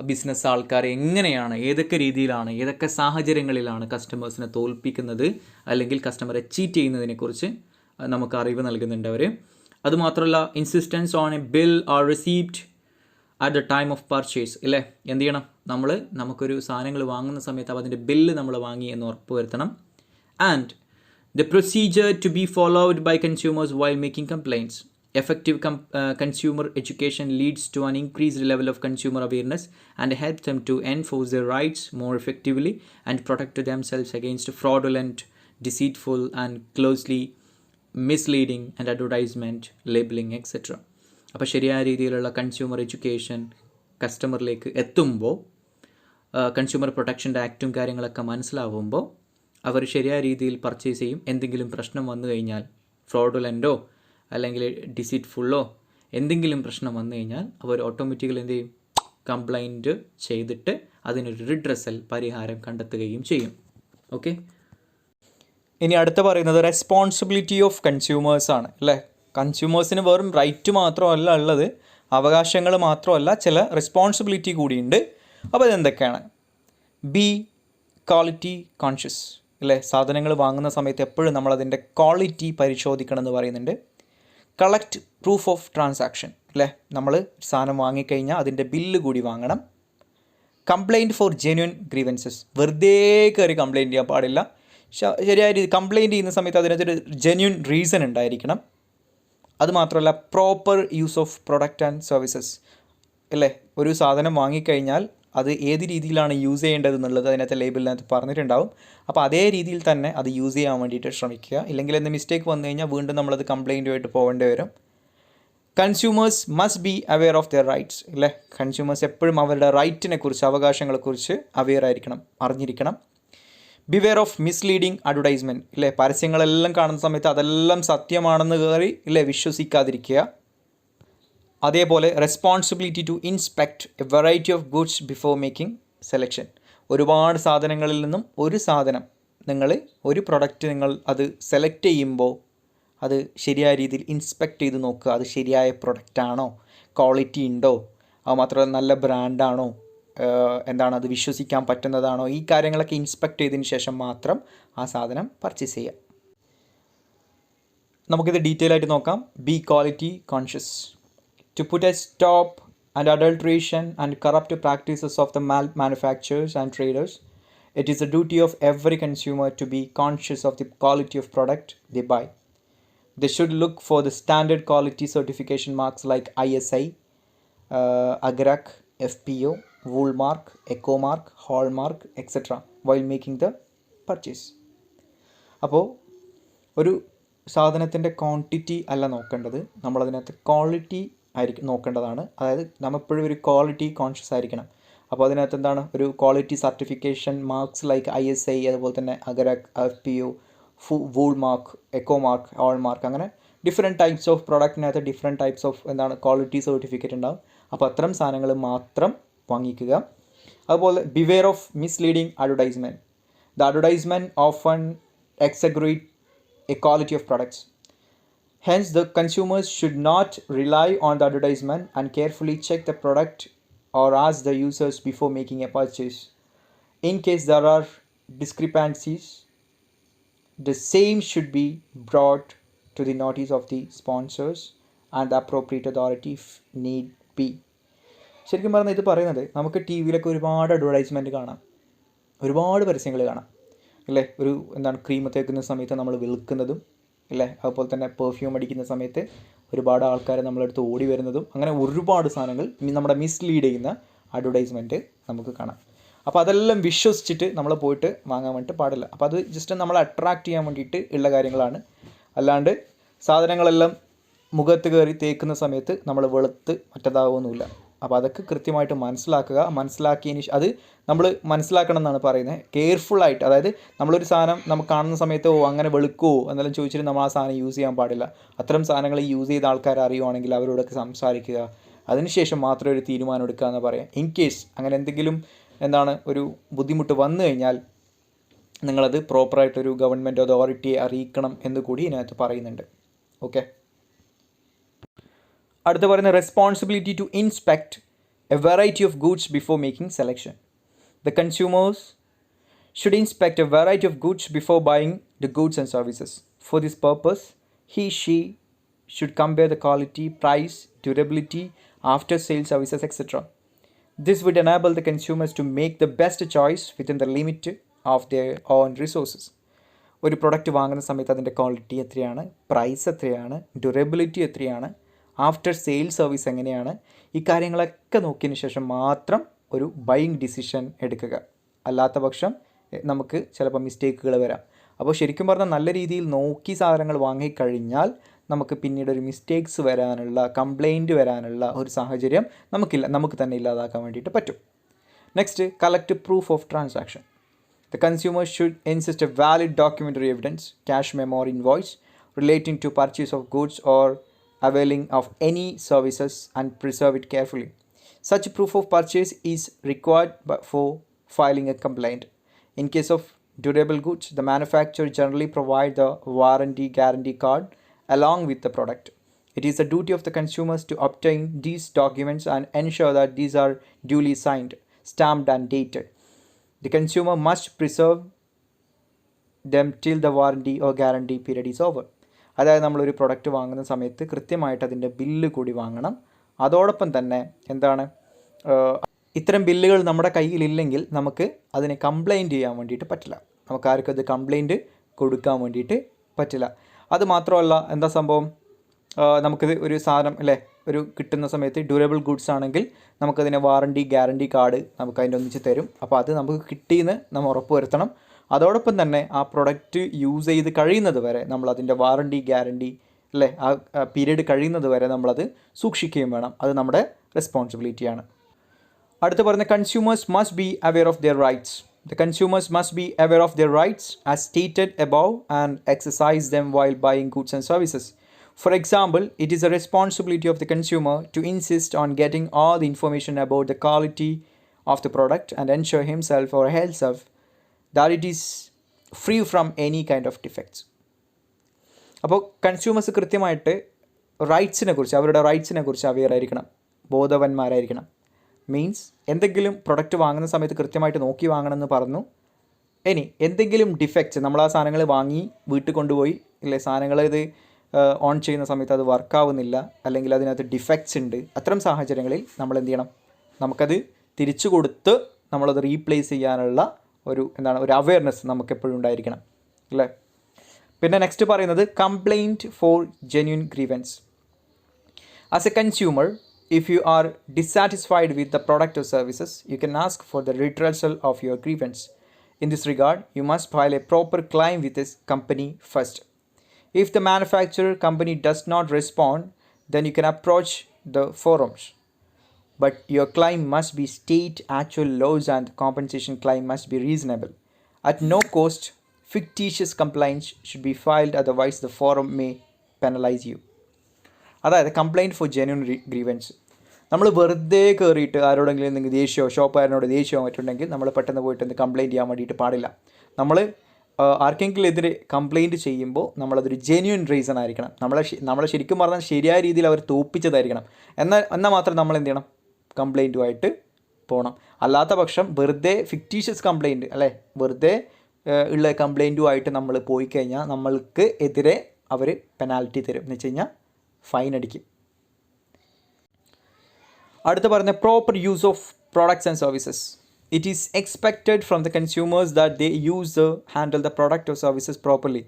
ബിസിനസ് ആൾക്കാർ എങ്ങനെയാണ്, ഏതൊക്കെ രീതിയിലാണ്, ഏതൊക്കെ സാഹചര്യങ്ങളിലാണ് കസ്റ്റമേഴ്സിനെ തോൽപ്പിക്കുന്നത് അല്ലെങ്കിൽ കസ്റ്റമറെ ചീറ്റ് ചെയ്യുന്നതിനെക്കുറിച്ച് നമുക്ക് അറിവ് നൽകുന്നുണ്ട് അവർ. അതുമാത്രമല്ല, insistence on A bill or receipt at the time of purchase. ഇല്ലേ, എന്ത് ചെയ്യണം? നമുക്കൊരു സാധനങ്ങൾ വാങ്ങുന്ന സമയത്ത് അപ്പോൾ അതിൻ്റെ ബില്ല് നമ്മൾ വാങ്ങി എന്ന് ഉറപ്പ് വരുത്തണം. And the procedure to be followed by consumers while making complaints. Effective consumer education leads to an increased level of consumer awareness and helps them to enforce their rights more effectively and protect themselves against fraudulent, deceitful and closely misleading and advertisement, labeling, etc. അപ്പോൾ ശരിയായ രീതിയിലുള്ള കൺസ്യൂമർ എഡ്യൂക്കേഷൻ കസ്റ്റമറിലേക്ക് എത്തുമ്പോൾ കൺസ്യൂമർ പ്രൊട്ടക്ഷൻ്റെ ആക്റ്റും കാര്യങ്ങളൊക്കെ മനസ്സിലാവുമ്പോൾ അവർ ശരിയായ രീതിയിൽ പർച്ചേസ് ചെയ്യും. എന്തെങ്കിലും പ്രശ്നം വന്നു കഴിഞ്ഞാൽ, ഫ്രോഡുലൻറ്റോ അല്ലെങ്കിൽ ഡിസീറ്റ്ഫുള്ളോ എന്തെങ്കിലും പ്രശ്നം വന്നു കഴിഞ്ഞാൽ അവർ ഓട്ടോമാറ്റിക്കലി എന്ത് ചെയ്യും? കംപ്ലൈൻറ്റ് ചെയ്തിട്ട് അതിനൊരു റിഡ്രസൽ പരിഹാരം കണ്ടെത്തുകയും ചെയ്യും. ഓക്കെ. ഇനി അടുത്ത പറയുന്നത് റെസ്പോൺസിബിലിറ്റി ഓഫ് കൺസ്യൂമേഴ്സ് ആണ് അല്ലേ. കൺസ്യൂമേഴ്സിന് വെറും റൈറ്റ് മാത്രമല്ല ഉള്ളത്, അവകാശങ്ങൾ മാത്രമല്ല, ചില റെസ്പോൺസിബിലിറ്റി കൂടിയുണ്ട്. അപ്പോൾ ഇതെന്തൊക്കെയാണ്? ബി ക്വാളിറ്റി കോൺഷ്യസ് അല്ലേ? സാധനങ്ങൾ വാങ്ങുന്ന സമയത്ത് എപ്പോഴും നമ്മളതിൻ്റെ ക്വാളിറ്റി പരിശോധിക്കണം എന്ന് പറയുന്നുണ്ട്. കളക്ട് പ്രൂഫ് ഓഫ് ട്രാൻസാക്ഷൻ അല്ലേ? നമ്മൾ സാധനം വാങ്ങിക്കഴിഞ്ഞാൽ അതിൻ്റെ ബില്ല് കൂടി വാങ്ങണം. കംപ്ലയിൻറ്റ് ഫോർ ജെന്യുവൻ ഗ്രീവൻസസ്, വെറുതെ കയറി കംപ്ലയിൻറ്റ് ചെയ്യാൻ പാടില്ല. ശരിയായ രീതി കംപ്ലയിൻറ്റ് ചെയ്യുന്ന സമയത്ത് അതിനകത്തൊരു ജെന്യുവൻ റീസൺ ഉണ്ടായിരിക്കണം. അതുമാത്രമല്ല proper use of product and services അല്ലേ? ഒരു സാധനം വാങ്ങിക്കഴിഞ്ഞാൽ അത് ഏത് രീതിയിലാണ് യൂസ് ചെയ്യേണ്ടത് എന്നുള്ളത് അതിനകത്ത് ലേബിളിനകത്ത് പറഞ്ഞിട്ടുണ്ടാവും. അപ്പോൾ അതേ രീതിയിൽ തന്നെ അത് യൂസ് ചെയ്യാൻ വേണ്ടിയിട്ട് ശ്രമിക്കുക. ഇല്ലെങ്കിൽ എന്ത് മിസ്റ്റേക്ക് വന്നു കഴിഞ്ഞാൽ വീണ്ടും നമ്മളത് കംപ്ലയിൻറ്റുമായിട്ട് പോകേണ്ടി വരും. Consumers must be aware of their rights അല്ലേ? കൺസ്യൂമേഴ്സ് എപ്പോഴും അവരുടെ റൈറ്റിനെ കുറിച്ച്, അവകാശങ്ങളെക്കുറിച്ച് അവെയർ ആയിരിക്കണം, അറിഞ്ഞിരിക്കണം. ബിവെയർ ഓഫ് മിസ്ലീഡിങ് അഡ്വർടൈസ്മെൻറ്റ് ഇല്ലേ? പരസ്യങ്ങളെല്ലാം കാണുന്ന സമയത്ത് അതെല്ലാം സത്യമാണെന്ന് കയറി ഇല്ലേ വിശ്വസിക്കാതിരിക്കുക. അതേപോലെ responsibility to inspect a variety of goods before making selection. ഒരുപാട് സാധനങ്ങളിൽ നിന്നും ഒരു സാധനം ഒരു പ്രൊഡക്റ്റ് നിങ്ങൾ അത് സെലക്ട് ചെയ്യുമ്പോൾ അത് ശരിയായ രീതിയിൽ ഇൻസ്പെക്ട് ചെയ്ത് നോക്കുക. അത് ശരിയായ പ്രൊഡക്റ്റാണോ, ക്വാളിറ്റി ഉണ്ടോ, അത് മാത്രമല്ല നല്ല ബ്രാൻഡാണോ, അത് വിശ്വസിക്കാൻ പറ്റുന്നതാണോ, ഈ കാര്യങ്ങളൊക്കെ ഇൻസ്പെക്ട് ചെയ്തതിന് ശേഷം മാത്രം ആ സാധനം പർച്ചേസ് ചെയ്യുക. നമുക്കിത് ഡീറ്റെയിൽ ആയിട്ട് നോക്കാം. B quality conscious. To put a stop and adulteration and corrupt practices of the manufacturers and traders, it is the duty of every consumer to be conscious of the quality of product they buy. They should look for the standard quality certification marks like ISI, AGRAC, FPO, Woolmark, Ecomark, Hallmark, etc. while making the purchase. അപ്പോൾ ഒരു സാധനത്തിൻ്റെ ക്വാണ്ടിറ്റി അല്ല നോക്കേണ്ടത്, നമ്മളതിനകത്ത് ക്വാളിറ്റി നോക്കേണ്ടതാണ്. അതായത് നമ്മൾ എപ്പോഴും ഒരു ക്വാളിറ്റി കോൺഷ്യസ് ആയിരിക്കണം. അപ്പോൾ അതിനകത്ത് ഒരു quality certification marks like ISI, അതുപോലെ തന്നെ Agmark, FPO, woolmark, ecomark, hallmark, അങ്ങനെ ഡിഫറെൻറ്റ് ടൈപ്സ് ഓഫ് പ്രൊഡക്റ്റിനകത്ത് different types of quality certificate ഉണ്ടാകും. അപ്പോൾ അത്തരം സാധനങ്ങൾ മാത്രം വാങ്ങിക്കുക. അതുപോലെ beware of misleading advertisement. The advertisement often exaggerate a quality of products. Hence, the consumers should not rely on the advertisement and carefully check the product or ask the users before making a purchase. In case there are discrepancies, the same should be brought to the notice of the sponsors and the appropriate authority if need be. ശരിക്കും പറഞ്ഞാൽ ഇത് പറയുന്നത് നമുക്ക് ടി വിയിലൊക്കെ ഒരുപാട് അഡ്വർടൈസ്മെൻറ്റ് കാണാം, ഒരുപാട് പരസ്യങ്ങൾ കാണാം അല്ലേ? ക്രീം തേക്കുന്ന സമയത്ത് നമ്മൾ വിൽക്കുന്നതും അല്ലേ? അതുപോലെ തന്നെ പെർഫ്യൂം അടിക്കുന്ന സമയത്ത് ഒരുപാട് ആൾക്കാർ നമ്മളടുത്ത് ഓടി വരുന്നതും, അങ്ങനെ ഒരുപാട് സാധനങ്ങൾ നമ്മുടെ മിസ്ലീഡ് ചെയ്യുന്ന അഡ്വർടൈസ്മെൻറ്റ് നമുക്ക് കാണാം. അപ്പോൾ അതെല്ലാം വിശ്വസിച്ചിട്ട് നമ്മൾ പോയിട്ട് വാങ്ങാൻ വേണ്ടിയിട്ട് പാടില്ല. അപ്പോൾ അത് ജസ്റ്റ് നമ്മളെ അട്രാക്റ്റ് ചെയ്യാൻ വേണ്ടിയിട്ട് ഉള്ള കാര്യങ്ങളാണ്. അല്ലാണ്ട് സാധനങ്ങളെല്ലാം മുഖത്ത് കയറി തേക്കുന്ന സമയത്ത് നമ്മൾ വെളുത്ത് മറ്റേതാവുമൊന്നുമില്ല. അപ്പോൾ അതൊക്കെ കൃത്യമായിട്ട് മനസ്സിലാക്കിയതിന് അത് നമ്മൾ മനസ്സിലാക്കണം എന്നാണ് പറയുന്നത്. കെയർഫുള്ളായിട്ട്, അതായത് നമ്മളൊരു സാധനം നമുക്ക് കാണുന്ന സമയത്ത് അങ്ങനെ വെളുക്കുമോ എന്നെല്ലാം ചോദിച്ചിട്ട് നമ്മൾ ആ സാധനം യൂസ് ചെയ്യാൻ പാടില്ല. അത്തരം സാധനങ്ങൾ യൂസ് ചെയ്ത ആൾക്കാർ അറിയുവാണെങ്കിൽ അവരോടൊക്കെ സംസാരിക്കുക, അതിനുശേഷം മാത്രമേ ഒരു തീരുമാനം എടുക്കുക എന്ന് പറയാം. ഇൻ കേസ് അങ്ങനെ എന്തെങ്കിലും ഒരു ബുദ്ധിമുട്ട് വന്നു കഴിഞ്ഞാൽ നിങ്ങളത് പ്രോപ്പറായിട്ടൊരു ഗവൺമെൻറ് അതോറിറ്റിയെ അറിയിക്കണം എന്ന് കൂടി ഇതിനകത്ത് പറയുന്നുണ്ട്. ഓക്കെ, അടുത്ത പറയുന്ന responsibility to inspect a variety of goods before making selection. The consumers should inspect a variety of goods before buying the goods and services. For this purpose, she should compare the quality, price, durability, after-sale services, etc. This would enable the consumers to make the best choice within the limit of their own resources. ഒരു പ്രൊഡക്റ്റ് വാങ്ങുന്ന സമയത്ത് അതിൻ്റെ ക്വാളിറ്റി എത്രയാണ്, പ്രൈസ് എത്രയാണ്, ഡ്യൂറബിലിറ്റി എത്രയാണ്, ആഫ്റ്റർ സെയിൽ സർവീസ് എങ്ങനെയാണ്, ഈ കാര്യങ്ങളൊക്കെ നോക്കിയതിന് ശേഷം മാത്രം ഒരു ബൈയിങ് ഡിസിഷൻ എടുക്കുക. അല്ലാത്ത പക്ഷം നമുക്ക് ചിലപ്പോൾ മിസ്റ്റേക്കുകൾ വരാം. അപ്പോൾ ശരിക്കും പറഞ്ഞാൽ നല്ല രീതിയിൽ നോക്കി സാധനങ്ങൾ വാങ്ങിക്കഴിഞ്ഞാൽ നമുക്ക് പിന്നീട് ഒരു മിസ്റ്റേക്സ് വരാനുള്ള, കംപ്ലയിൻറ്റ് വരാനുള്ള ഒരു സാഹചര്യം നമുക്ക് തന്നെ ഇല്ലാതാക്കാൻ വേണ്ടിയിട്ട് പറ്റും. Next, collect proof of transaction. The consumer should insist a valid documentary evidence, cash memo or invoice relating to purchase of goods or availing of any services and preserve it carefully. Such proof of purchase is required for filing a complaint. In case of durable goods, the manufacturer generally provide the warranty guarantee card along with the product. It is the duty of the consumers to obtain these documents and ensure that these are duly signed, stamped, and dated. The consumer must preserve them till the warranty or guarantee period is over. അതായത് നമ്മളൊരു പ്രൊഡക്റ്റ് വാങ്ങുന്ന സമയത്ത് കൃത്യമായിട്ട് അതിൻ്റെ ബില്ല് കൂടി വാങ്ങണം. അതോടൊപ്പം തന്നെ എന്താണ്, ഇത്തരം ബില്ലുകൾ നമ്മുടെ കയ്യിലില്ലെങ്കിൽ നമുക്ക് അതിനെ കംപ്ലയിൻറ്റ് ചെയ്യാൻ വേണ്ടിയിട്ട് പറ്റില്ല. നമുക്ക് ആർക്കും അത് കംപ്ലയിൻറ്റ് കൊടുക്കാൻ വേണ്ടിയിട്ട് പറ്റില്ല. അത് മാത്രമല്ല, എന്താ സംഭവം, നമുക്കിത് ഒരു സാധനം അല്ലേ ഒരു കിട്ടുന്ന സമയത്ത് ഡ്യൂറബിൾ ഗുഡ്സ് ആണെങ്കിൽ നമുക്കതിനെ വാറണ്ടി ഗ്യാരണ്ടി കാർഡ് നമുക്ക് അതിൻ്റെ ഒന്നിച്ച് തരും. അപ്പോൾ അത് നമുക്ക് കിട്ടിയെന്ന് നമ്മൾ ഉറപ്പ് വരുത്തണം. അതോടൊപ്പം തന്നെ ആ പ്രൊഡക്റ്റ് യൂസ് ചെയ്ത് കഴിയുന്നത് വരെ നമ്മളതിൻ്റെ വാറണ്ടി ഗ്യാരണ്ടി അല്ലേ ആ പീരീഡ് കഴിയുന്നത് വരെ നമ്മളത് സൂക്ഷിക്കുകയും വേണം. അത് നമ്മുടെ റെസ്പോൺസിബിലിറ്റിയാണ്. അടുത്ത് പറഞ്ഞ consumers must be aware of their rights. The consumers must be aware of their rights as stated above and exercise them while buying goods and services. For example, it is the responsibility of the consumer to insist on getting all the information about the quality of the product and ensure himself or herself that it is free from any kind of defects. അപ്പോൾ കൺസ്യൂമേഴ്സ് കൃത്യമായിട്ട് അവരുടെ റൈറ്റ്സിനെ കുറിച്ച് അവെയർ ആയിരിക്കണം, ബോധവാന്മാരായിരിക്കണം. മീൻസ് എന്തെങ്കിലും പ്രൊഡക്റ്റ് വാങ്ങുന്ന സമയത്ത് കൃത്യമായിട്ട് നോക്കി വാങ്ങണമെന്ന് പറഞ്ഞു. ഇനി എന്തെങ്കിലും ഡിഫക്ട്സ്, നമ്മൾ ആ സാധനങ്ങൾ വാങ്ങി വീട്ടിൽ കൊണ്ടുപോയി ഇല്ലേ, സാധനങ്ങൾ ഇത് ഓൺ ചെയ്യുന്ന സമയത്ത് അത് വർക്കാവുന്നില്ല, അല്ലെങ്കിൽ അതിനകത്ത് ഡിഫക്ട്സ് ഉണ്ട്, അത്തരം സാഹചര്യങ്ങളിൽ നമ്മൾ എന്ത് ചെയ്യണം, നമുക്കത് തിരിച്ചു കൊടുത്ത് നമ്മളത് റീപ്ലേസ് ചെയ്യാനുള്ള ഒരു അവെയർനെസ് നമുക്കെപ്പോഴും ഉണ്ടായിരിക്കണം അല്ലേ. പിന്നെ നെക്സ്റ്റ് പറയുന്നത് complaint for genuine grievance. As a consumer, if you are dissatisfied with the product or services, you can ask for the redressal of your grievance. In this regard, you must file a proper claim with this company first. If the manufacturer company does not respond, then you can approach the forums. But your claim must be state actual loss and the compensation claim must be reasonable. At no cost, fictitious complaints should be filed, otherwise the forum may penalize you. അതായത് കംപ്ലയിൻറ്റ് ഫോർ ജെന്യൂൻ ഗ്രീവൻസ്. നമ്മൾ വെറുതെ കയറിയിട്ട് ആരോടെങ്കിലും എന്തെങ്കിലും ദേഷ്യമോ ഷോപ്പുകാരനോട് ദേഷ്യമോ മറ്റുണ്ടെങ്കിൽ നമ്മൾ പെട്ടെന്ന് പോയിട്ട് എന്ത് കംപ്ലയിൻറ്റ് ചെയ്യാൻ വേണ്ടിയിട്ട് പാടില്ല. നമ്മൾ ആർക്കെങ്കിലും എതിരെ കംപ്ലയിൻറ്റ് ചെയ്യുമ്പോൾ നമ്മളതൊരു ജെന്യൂൻ റീസൺ ആയിരിക്കണം. നമ്മളെ ശരിക്കും പറഞ്ഞാൽ ശരിയായ രീതിയിൽ അവർ തോൽപ്പിച്ചതായിരിക്കണം. എന്നാൽ മാത്രം നമ്മൾ എന്ത് ചെയ്യണം, കംപ്ലയിൻറ്റുമായിട്ട് പോകണം. അല്ലാത്ത പക്ഷം വെറുതെ ഫിക്റ്റീഷ്യസ് കംപ്ലയിൻറ്റ് അല്ലേ, വെറുതെ ഉള്ള കംപ്ലയിൻറ്റുമായിട്ട് നമ്മൾ പോയി കഴിഞ്ഞാൽ നമ്മൾക്ക് എതിരെ അവർ പെനാൽറ്റി തരും, എന്ന് വെച്ച് കഴിഞ്ഞാൽ ഫൈൻ അടിക്കും. അടുത്ത പറഞ്ഞ proper use of products and services. It is expected from the consumers that they handle the product or services properly.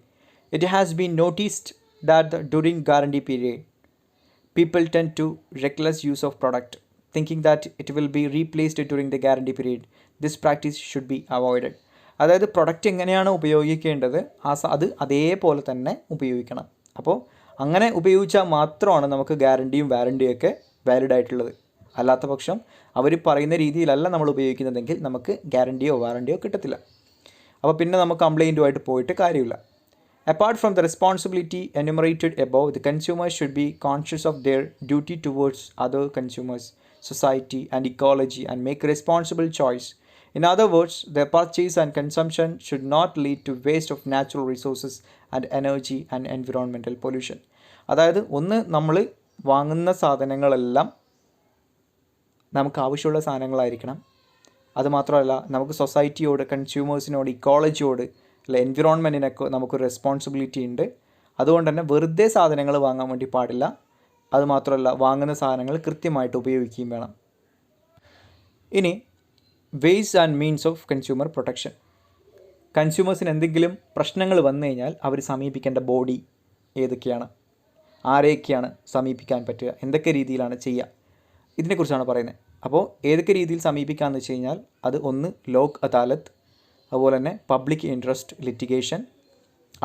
It has been noticed that during guarantee period, people tend to reckless use of product, thinking that it will be replaced during the guarantee period. This practice should be avoided. അതായത് പ്രൊഡക്റ്റ് എങ്ങനെയാണ് ഉപയോഗിക്കേണ്ടത് അത് അതേപോലെ തന്നെ ഉപയോഗിക്കണം. അപ്പോൾ അങ്ങനെ ഉപയോഗിച്ചാൽ മാത്രമാണ് നമുക്ക് ഗ്യാരണ്ടിയും വാറണ്ടിയൊക്കെ വാലിഡ് ആയിട്ടുള്ളത്. അല്ലാത്ത പക്ഷം അവർ പറയുന്ന രീതിയിലല്ല നമ്മൾ ഉപയോഗിക്കുന്നതെങ്കിൽ നമുക്ക് ഗ്യാരണ്ടിയോ വാറണ്ടിയോ കിട്ടത്തില്ല. അപ്പോൾ പിന്നെ നമുക്ക് കംപ്ലയിൻറ്റുമായിട്ട് പോയിട്ട് കാര്യമില്ല. Apart from the responsibility enumerated above, the consumers should be conscious of their duty towards other consumers, society and ecology and make a responsible choice. In other words, their purchase and consumption should not lead to waste of natural resources and energy and environmental pollution. അതായത് നമ്മൾ വാങ്ങുന്ന സാധനങ്ങളെല്ലാം നമുക്ക് ആവശ്യമുള്ള സാധനങ്ങളായിരിക്കണം. അതുമാത്രമല്ല നമുക്ക് സൊസൈറ്റിയോട്, കൺസ്യൂമേഴ്സിനോട്, ഇക്കോളജിയോട് അല്ല എൻവിറോൺമെൻറ്റിനൊക്കെ നമുക്കൊരു റെസ്പോൺസിബിലിറ്റി ഉണ്ട്. അതുകൊണ്ട് തന്നെ വെറുതെ സാധനങ്ങൾ വാങ്ങാൻ വേണ്ടി പാടില്ല. അതുമാത്രമല്ല വാങ്ങുന്ന സാധനങ്ങൾ കൃത്യമായിട്ട് ഉപയോഗിക്കുകയും വേണം. ഇനി ways and means of consumer protection. കൺസ്യൂമേഴ്സിന് എന്തെങ്കിലും പ്രശ്നങ്ങൾ വന്നു കഴിഞ്ഞാൽ അവർ സമീപിക്കേണ്ട ബോഡി ഏതൊക്കെയാണ്, ആരെയൊക്കെയാണ് സമീപിക്കാൻ പറ്റുക, എന്തൊക്കെ രീതിയിലാണ് ചെയ്യുക, ഇതിനെക്കുറിച്ചാണ് പറയുന്നത്. അപ്പോൾ ഏതൊക്കെ രീതിയിൽ സമീപിക്കാമെന്ന് വെച്ച് കഴിഞ്ഞാൽ അത് ഒന്ന് ലോക് അദാലത്ത്, അതുപോലെ തന്നെ public interest litigation,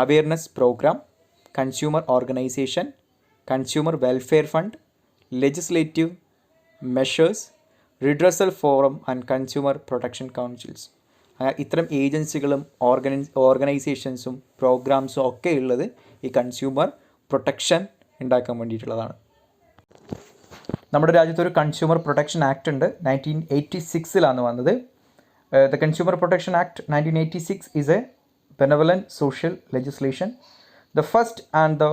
awareness programme, consumer organisation, consumer welfare fund, legislative measures, redressal forum and consumer protection councils. ഇത്തരം ഏജൻസികളും ഓർഗനൈസേഷൻസും പ്രോഗ്രാംസും ഒക്കെ ഉള്ളത് ഈ കൺസ്യൂമർ പ്രൊട്ടക്ഷൻ ഉണ്ടാക്കാൻ വേണ്ടിയിട്ടുള്ളതാണ്. നമ്മുടെ രാജ്യത്തൊരു കൺസ്യൂമർ പ്രൊട്ടക്ഷൻ ആക്ട് ഉണ്ട്, 1986 വന്നത്. The Consumer Protection Act 1986 is a benevolent social legislation, the first and the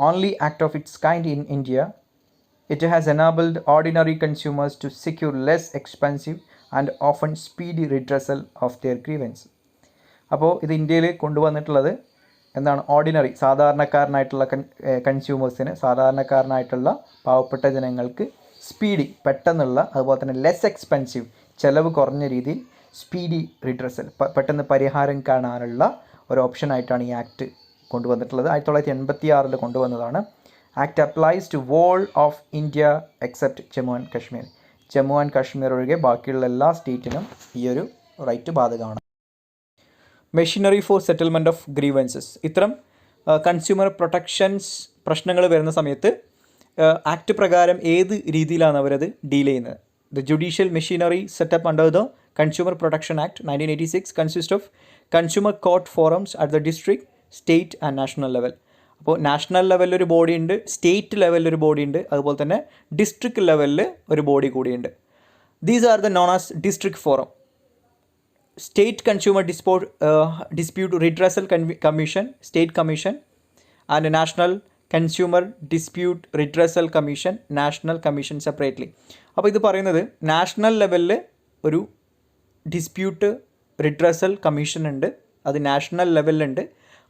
only act of its kind in India. It has enabled ordinary consumers to secure less expensive and often speedy redressal of their grievance. അപ്പോൾ ഇത് ഇന്ത്യയിൽ കൊണ്ടുവന്നിട്ടുള്ളത് എന്താണ്, ഓർഡിനറി സാധാരണക്കാരനായിട്ടുള്ള കൺസ്യൂമേഴ്സിന്, സാധാരണക്കാരനായിട്ടുള്ള പാവപ്പെട്ട ജനങ്ങൾക്ക് സ്പീഡി പെട്ടെന്നുള്ള, അതുപോലെ തന്നെ ലെസ് എക്സ്പെൻസീവ് ചിലവ് കുറഞ്ഞ രീതിയിൽ സ്പീഡി റിഡ്രസൽ പെട്ടെന്ന് പരിഹാരം കാണാനുള്ള ഒരു ഓപ്ഷനായിട്ടാണ് ഈ ആക്ട് കൊണ്ടുവന്നിട്ടുള്ളത്. 1986 കൊണ്ടുവന്നതാണ്. Act applies to whole of India except Jammu and Kashmir. Jammu and Kashmir ഒഴികെ ബാക്കിയുള്ള എല്ലാ സ്റ്റേറ്റിനും ഈ ഒരു റൈറ്റ് ബാധകമാണ്. Machinery for settlement of grievances. ഇത്തരം കൺസ്യൂമർ പ്രൊട്ടക്ഷൻസ് പ്രശ്നങ്ങൾ വരുന്ന സമയത്ത് ആക്ട് പ്രകാരം ഏത് രീതിയിലാണ് അവരത് ഡീൽ ചെയ്യുന്നത്? The judicial machinery set up under the Consumer Protection Act 1986 consists of consumer court forums at the district, state and national level. അപ്പോൾ നാഷണൽ ലെവലിൽ ഒരു ബോഡി ഉണ്ട്, സ്റ്റേറ്റ് ലെവലിൽ ഒരു ബോഡി ഉണ്ട്, അതുപോലെ തന്നെ ഡിസ്ട്രിക്ട് ലെവലിൽ ഒരു ബോഡി കൂടിയുണ്ട്. These are the known as district forum. State consumer dispute redressal commission, state commission, and national consumer dispute redressal commission, national commission separately. അപ്പോൾ ഇത് പറയുന്നത് നാഷണൽ ലെവലിൽ ഒരു ഡിസ്പ്യൂട്ട് റിഡ്രസൽ കമ്മീഷൻ ഉണ്ട്, അത് നാഷണൽ ലെവലിലുണ്ട്.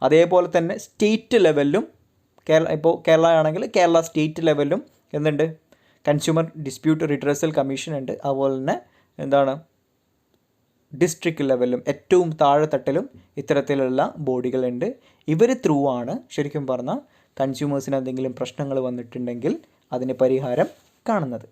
അതേപോലെ തന്നെ സ്റ്റേറ്റ് ലെവലിലും ഇപ്പോൾ കേരള ആണെങ്കിൽ കേരള സ്റ്റേറ്റ് ലെവലിലും എന്തുണ്ട്, കൺസ്യൂമർ ഡിസ്പ്യൂട്ട് റിഡ്രസൽ കമ്മീഷൻ ഉണ്ട്. അതുപോലെ തന്നെ എന്താണ്, ഡിസ്ട്രിക്ട് ലെവലിലും ഏറ്റവും താഴെത്തട്ടിലും ഇത്തരത്തിലുള്ള ബോഡികളുണ്ട്. ഇവർ ത്രൂ ആണ് ശരിക്കും പറഞ്ഞാൽ കൺസ്യൂമേഴ്സിന് എന്തെങ്കിലും പ്രശ്നങ്ങൾ വന്നിട്ടുണ്ടെങ്കിൽ അതിന് പരിഹാരം കാണുന്നത്.